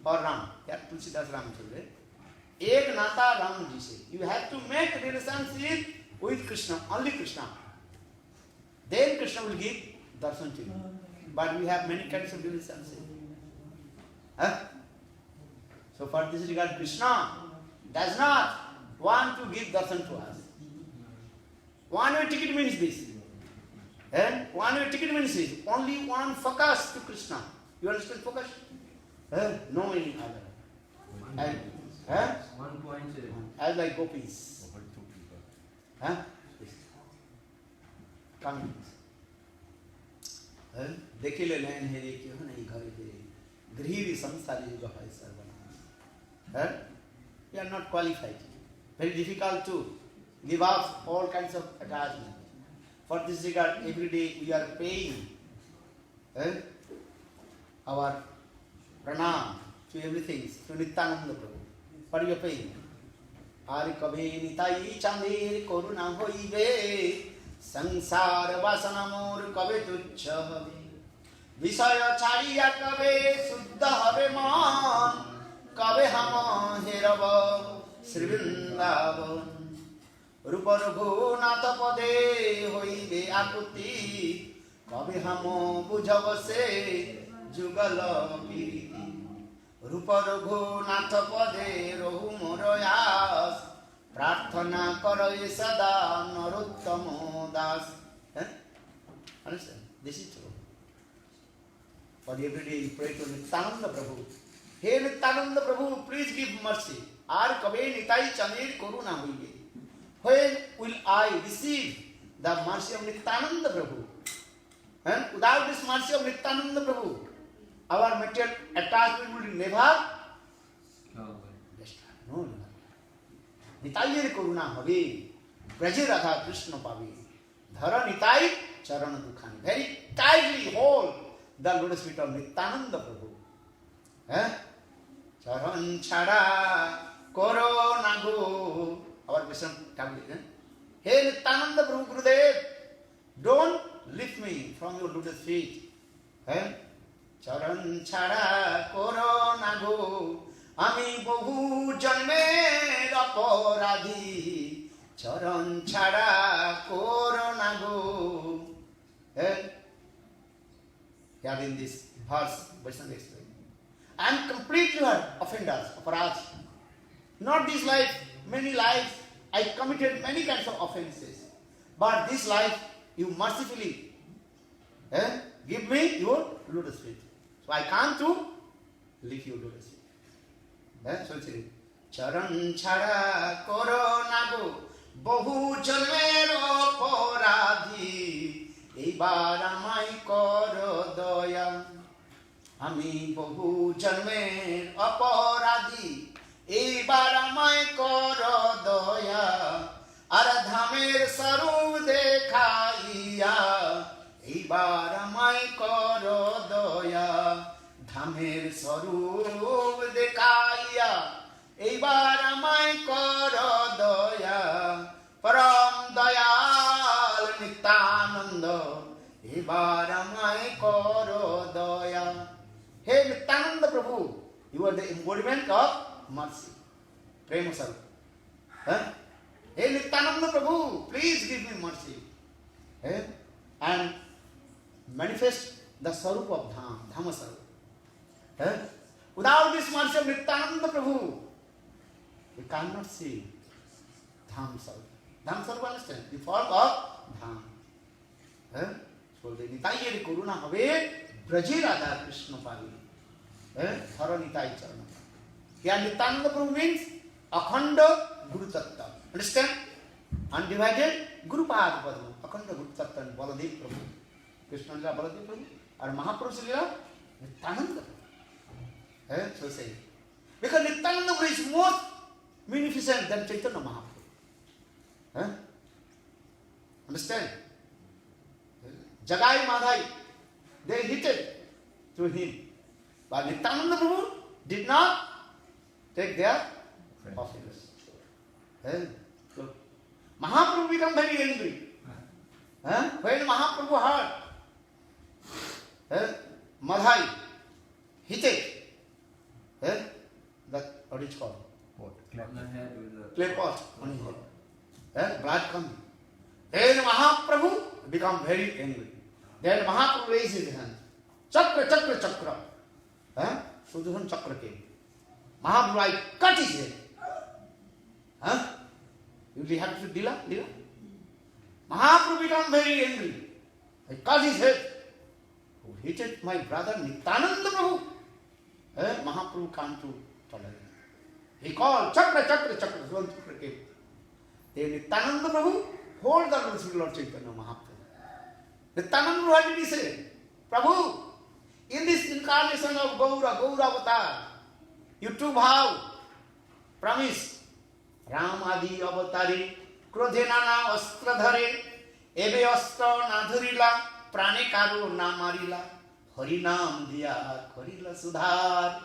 or Ram. Yeah, Tulsidas Ram children. Ek nata Ram ji se. You have to make relationship with Krishna, only Krishna. Then Krishna will give darshan to you. But we have many kinds of relationship. So for this regard, Krishna does not want to give darshan to us. 1-way ticket means this. And 1-way ticket means this. Only one focus to Krishna. You understand focus? No any other. And, 1 point. as like gopis. Coming. देखिले नयन हेरे क्यों नहीं घर हेरे, गृही संसारी युग है सर्वनाश. We are not qualified. Very difficult to give up all kinds of attachment. For this regard, every day we are paying our pranam to everything, to Nityananda Prabhu. What are you paying? Ari kabhe nitai chandir koruna hoibe, sansar vasanamur kabhe tuchha habe. Visaya chariya kabhe suddha habe man, kabhe hama herava Sri Vrindavan. Rupa Raghunatha pade hoibe akuti, kabhe hamo bujhavase jugala piriti. Rupa Raghunatha pade rohu morayas, prarthana karai sada narottamo das. Understand? This is true. For every day you pray to Nityananda Prabhu. Hey Nityananda Prabhu, please give mercy. Ar kabhe nitai chanir koruna hoibe. When will I receive the mercy of Nityananda Prabhu? And without this mercy of Nityananda Prabhu, our material attachment will never destroy. No, never. Nitayir koruna habe, Braje Radha Krishna pavi. Dhara nitai Charana Dukhani. Very tightly hold the lotus feet of Nityananda Prabhu. Charan Chara Koro Nagu. Our Vishnu Thakur. Hey Nityananda Prabhu Gurudev, don't lift me from your lotus feet. Charan Chara Koro Nagu. Ami Bohu Janme Raporadhi. Charan Chara Koro Nagu. Here in this verse, Vaishnava explains, I am completely offenders, aparaj. Not this life, many lives, I committed many kinds of offenses. But this life, you mercifully give me your lotus feet. So I come to lift your lotus feet. So it's Charan Chara Koro Nagu Bohu Janmero Poradhi. Eibar amai koro doya, ami bohu janmer aparadhi. Eibar amai koro doya, aradhamer sarup dekhaiya. Eibar amai koro doya, dhamer sarup dekhaiya. Eibar amai koro doya, param dayal Nityananda. Eibar amai koro doya. Hey Nityananda Prabhu, you are the embodiment of mercy. Prema Sarup. Hey Nityananda Prabhu, please give me mercy. And manifest the Sarup of Dham, Dhamma Sarup. Without this mercy of Nityananda Prabhu, we cannot see Dham Sarup. Dham Sarup, understand? The form of Dham. So the Nitayeri Kuruna Have Braji Radha Krishna Pali. Thara Nitai Charana. Here Nityananda Prabhu means Akhanda Guru Tattva. Understand? Undivided Guru Pada Padma. Akhanda Guru Tattva and Baladev Prabhu. Krishna Lila Baladev Prabhu. And Mahaprabhu Lila Nityananda Prabhu. So say. Because Nityananda Prabhu is more magnificent than Chaitanya Mahaprabhu. Understand? Jagai Madhai, they hated to him. But Nityananda Prabhu did not take their offerings. So Mahaprabhu became very angry. When Mahaprabhu heard Madhai hated, that what is called? Clay pot on his head. Blood coming. Then Mahaprabhu become very angry. Then Mahaprabhu raised his hand. Chakra, chakra, chakra. Sudarshan chakra came. Mahaprabhu, I cut his head. You have to Lila? Mahaprabhu become very angry. I cut his head. Who hated my brother Nityananda Prabhu? Mahaprabhu came to tolerate. He called chakra, chakra, chakra. Sudarshan chakra came. Then Nityananda Prabhu hold the lotus feet of Lord Chaitanya Mahaprabhu. Nityananda Prabhu, what did he say? Prabhu, in this incarnation of Gaura Avatar, you two vow, promise, Ram Adi Avatari, Krodhenana Astra Dhare, Ebe Astra Nadhurila, Prane Karu Namarila, Harinam Diya Karila Sudhar.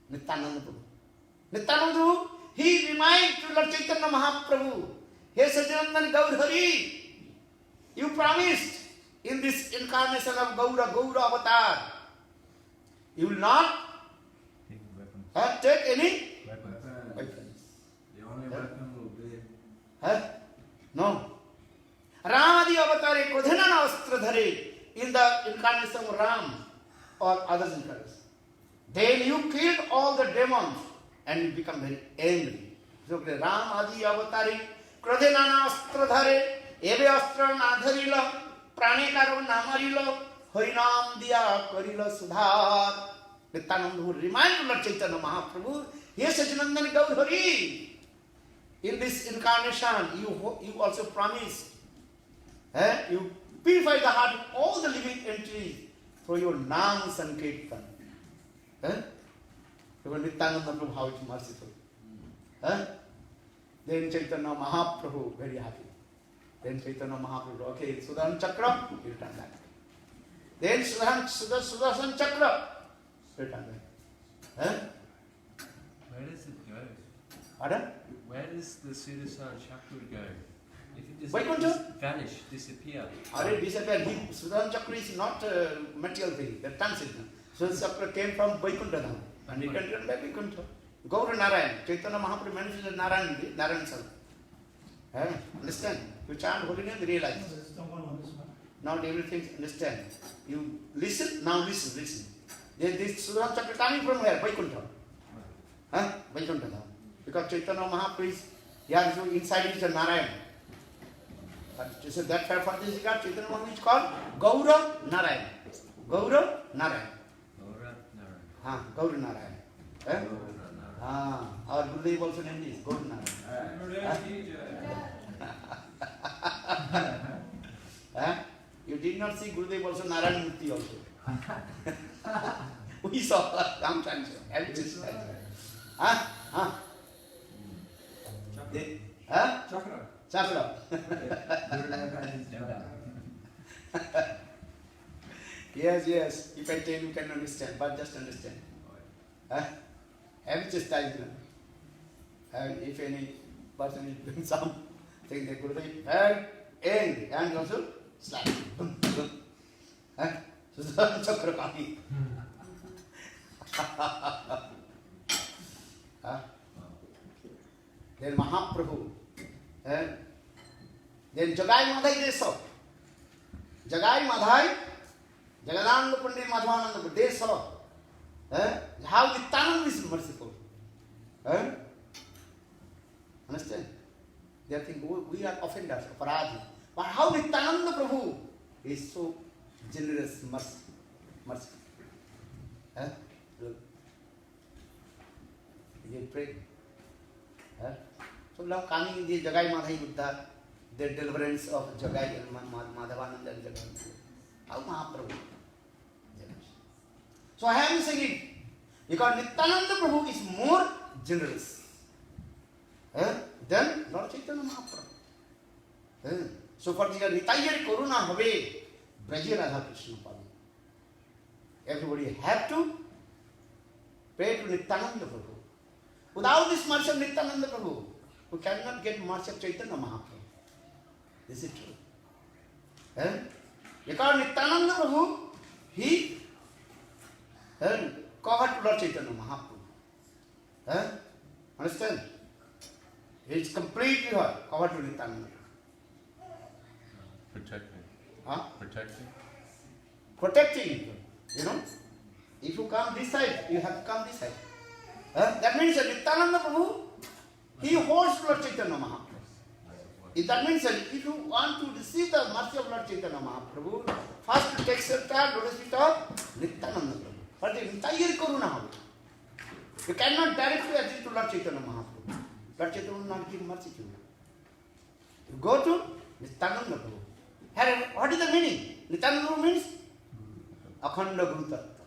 Nityananda Prabhu. Nityananda Prabhu, he reminded to Lord Chaitanya Mahaprabhu, Hey Sajanandan Gaur Hari, you promised in this incarnation of Gaura Avatar, you will not take any weapons. The only weapon will be... No. Ramadi Avatare Kodhanana Astra Dhare, in the incarnation of Ram or others incarnations. Then you killed all the demons and you become very angry. So Ram Adi Avatare Kodhanana Astra Dhare, Ebe Astra Nadharila, Pranekaro Namarilo, Harinam Diya Karila Sudhar. Nityananda who reminded Lord Chaitanya Mahaprabhu, yes, Sajanandan Gaur Hari, in this incarnation you also promised, you purify the heart of all the living entities through your Nam Sankirtan. Nityananda Prabhu, how it's merciful. Then Chaitanya Mahaprabhu, very happy. Then Chaitanya Mahaprabhu, okay, Sudarshan Chakra, he returned back. Then Sudarshan Chakra, returned back. Huh? Where does it go? Pardon? Where does the Sudarshan Chakra go? If it does Vaikuntha? just vanish, disappear. Already disappeared. Sudarshan Chakra is not a material thing, the transcendental. Sudarshan Chakra came from Vaikuntha Dham, and he returned back Vaikuntha. Gaura Narayan, Chaitanya Mahaprabhu manifested Narayan Self. Understand? You chant holy name, realize. Now everything understand. You listen, now listen. This Sudarshan Chakra coming from where? Vaikuntha. Vaikuntha Dham. Because Chaitanya Mahaprabhu is, inside is a Narayan. So that's why for this regard, Chaitanya Mahaprabhu is called Gaura Narayan. Gaura Narayan. Gaura Narayan. Our Gurudev also named this Gaura Narayan. You did not see Gurudev also Narayan Murti also. We saw sometimes. Chakra. Yes. If I tell you can understand, but just understand. Have it just time. If any person is doing something, they could be angry and also slap. So Chakra coming. Then Mahaprabhu. Then Jagai Madhai they saw. Jagai Madhai, Jagananda Pandit Madhavananda, they saw how Nityananda is merciful. Understand? They think we are offenders, aparadhi. But how Nityananda Prabhu is so generous, merciful. Look. They pray. So now coming in the Jagai Madhai Buddha, the deliverance of Jagai and Madhavananda and Jagai. How Mahaprabhu? So I am saying, because Nityananda Prabhu is more generous than Lord Chaitanya Mahaprabhu. So for the Nitayar Karuna Have, Braja Radha Krishna Padu. Everybody have to pray to Nityananda Prabhu. Without this mercy of Nityananda Prabhu, we cannot get mercy of Chaitanya Mahaprabhu. Is it true? Because Nityananda Prabhu, he covered Lord Chaitanya Mahaprabhu. Understand? He is completely covered to Nityananda. Protecting. Protecting. You know? If you come this side, you have to come this side. That means that Nityananda Prabhu, he holds Lord Chaitanya Mahaprabhu. That means that if you want to receive the mercy of Lord Chaitanya Mahaprabhu, first to take shelter, lotus feet of Nityananda Prabhu. For the entire Karuna, you cannot directly achieve to Lord Chaitanya Mahaprabhu. Lord Chaitanya will not give mercy to you. You go to Nityananda Prabhu. What is the meaning? Nityananda Prabhu means Akhanda Guru Tattva.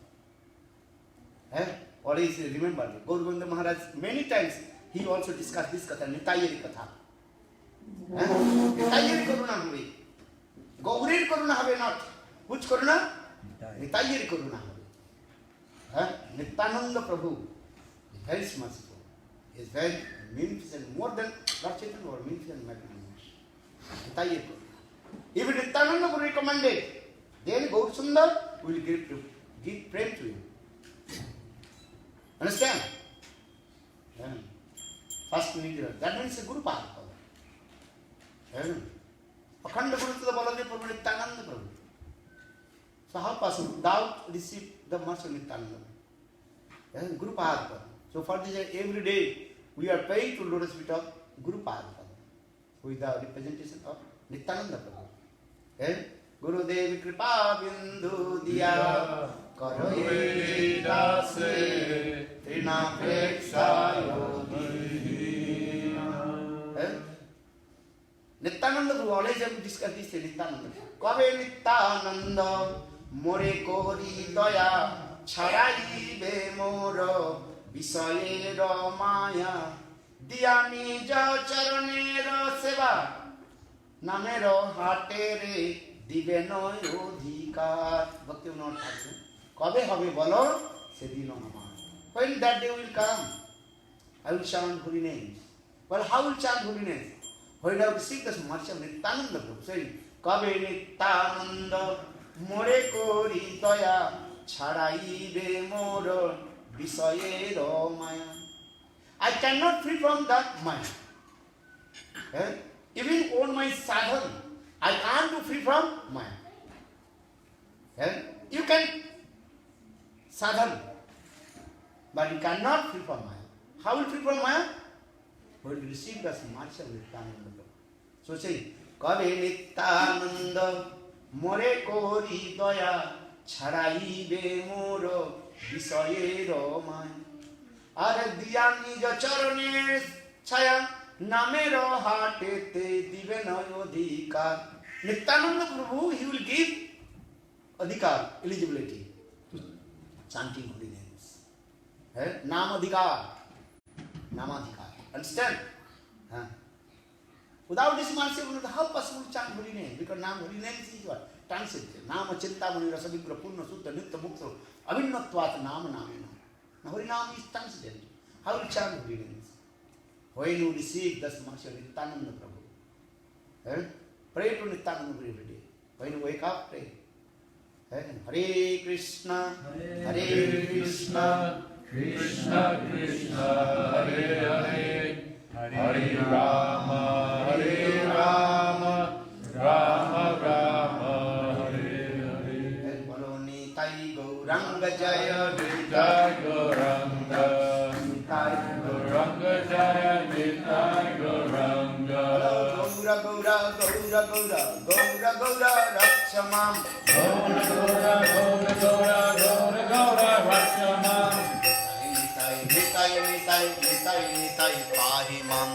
Always remember, Gaura Govinda Maharaj, many times he also discussed this katha, Nitayari katha. Nitayari Karuna Have. Gaurir Karuna Have not. Which Karuna? Nitayari Karuna Have. Nityananda Prabhu is very merciful. He is very magnificent, more than Lord Chaitanya or magnificent magnificent. Nitayari Karuna. If Nityananda Prabhu recommended, then Gaur Sundar will give prem to him. Understand? First we need that means a Guru Pada. Akhanda Guru to the Baladev Prabhu Nityananda Prabhu. So how possible? Without receive the mercy of Nityananda. Guru Pada. So for this every day we are praying to lotus feet of Guru Pada with the representation of Nityananda Prabhu. Guru Devi Kripa Bindu Diya Karo Ye Dase Trina Preksha Yogi. Nityananda Prabhu, always have discussed this Nityananda. Kabe Nityananda More Kori Daya Charai Be Moro Visaye Maya Diya Nija Charanera Seva নামের হাটে রে দিবে নয় অধিকার। ভক্তিবিনোদ ঠাকুর কবে হবে বলো সেদিন আমার। When that day will come, I will chant holy names. Well, how will chant holy names? When I will seek the mercy of Nityananda Prabhu, saying, কবে নিত্যানন্দ মোরে করি দয়া ছাড়াইবে মোর বিষয়ের মায়া। I cannot free from that Maya. Even on my sadhana, I can't be free from Maya. You can sadhana, but you cannot free from Maya. How will you free from Maya? When you receive the mercy of Nityananda. So say, কবে নিত্যানন্দ মোরে করি দয়া ছাড়াইবে মোর বিষয়ের মায়া। আর দিয়া নিজ চরণের ছায়া নামের হাটেতে দিবে নয় অধিকার। নিত্যানন্দ প্রভু he will give অধিকার, eligibility to chanting holy names. নাম অধিকার, নামাধিকার. Understand? Without this mercy, how possible to chant holy name? Because Nam holy name is what? Translated. Nama Chintamani Rasavigra Purna Sutta Nitya Mukta Avinnatvat Nama Namena. Now holy name is translated. How will you chant holy names? When you receive this mercy of Nityananda Prabhu. Pray to Nityananda Prabhu every day. When you wake up, pray. Hare Krishna, Hare Krishna, Krishna Krishna, Hare Hare, Hare Rama, Hare Rama, Rama Rama, Hare Hare. Bolo Nitai Gauranga Jaya, Nitai Gauranga, Nitai Gauranga Jaya, Nitai Gauranga. Gaura Gaura Gaura Gaura Gaura Gaura Rakshamam. Gaura Gaura Gaura Gaura Gaura Gaura Rakshamam. Nitai Nitai Nitai Nitai Nitai Pahimam.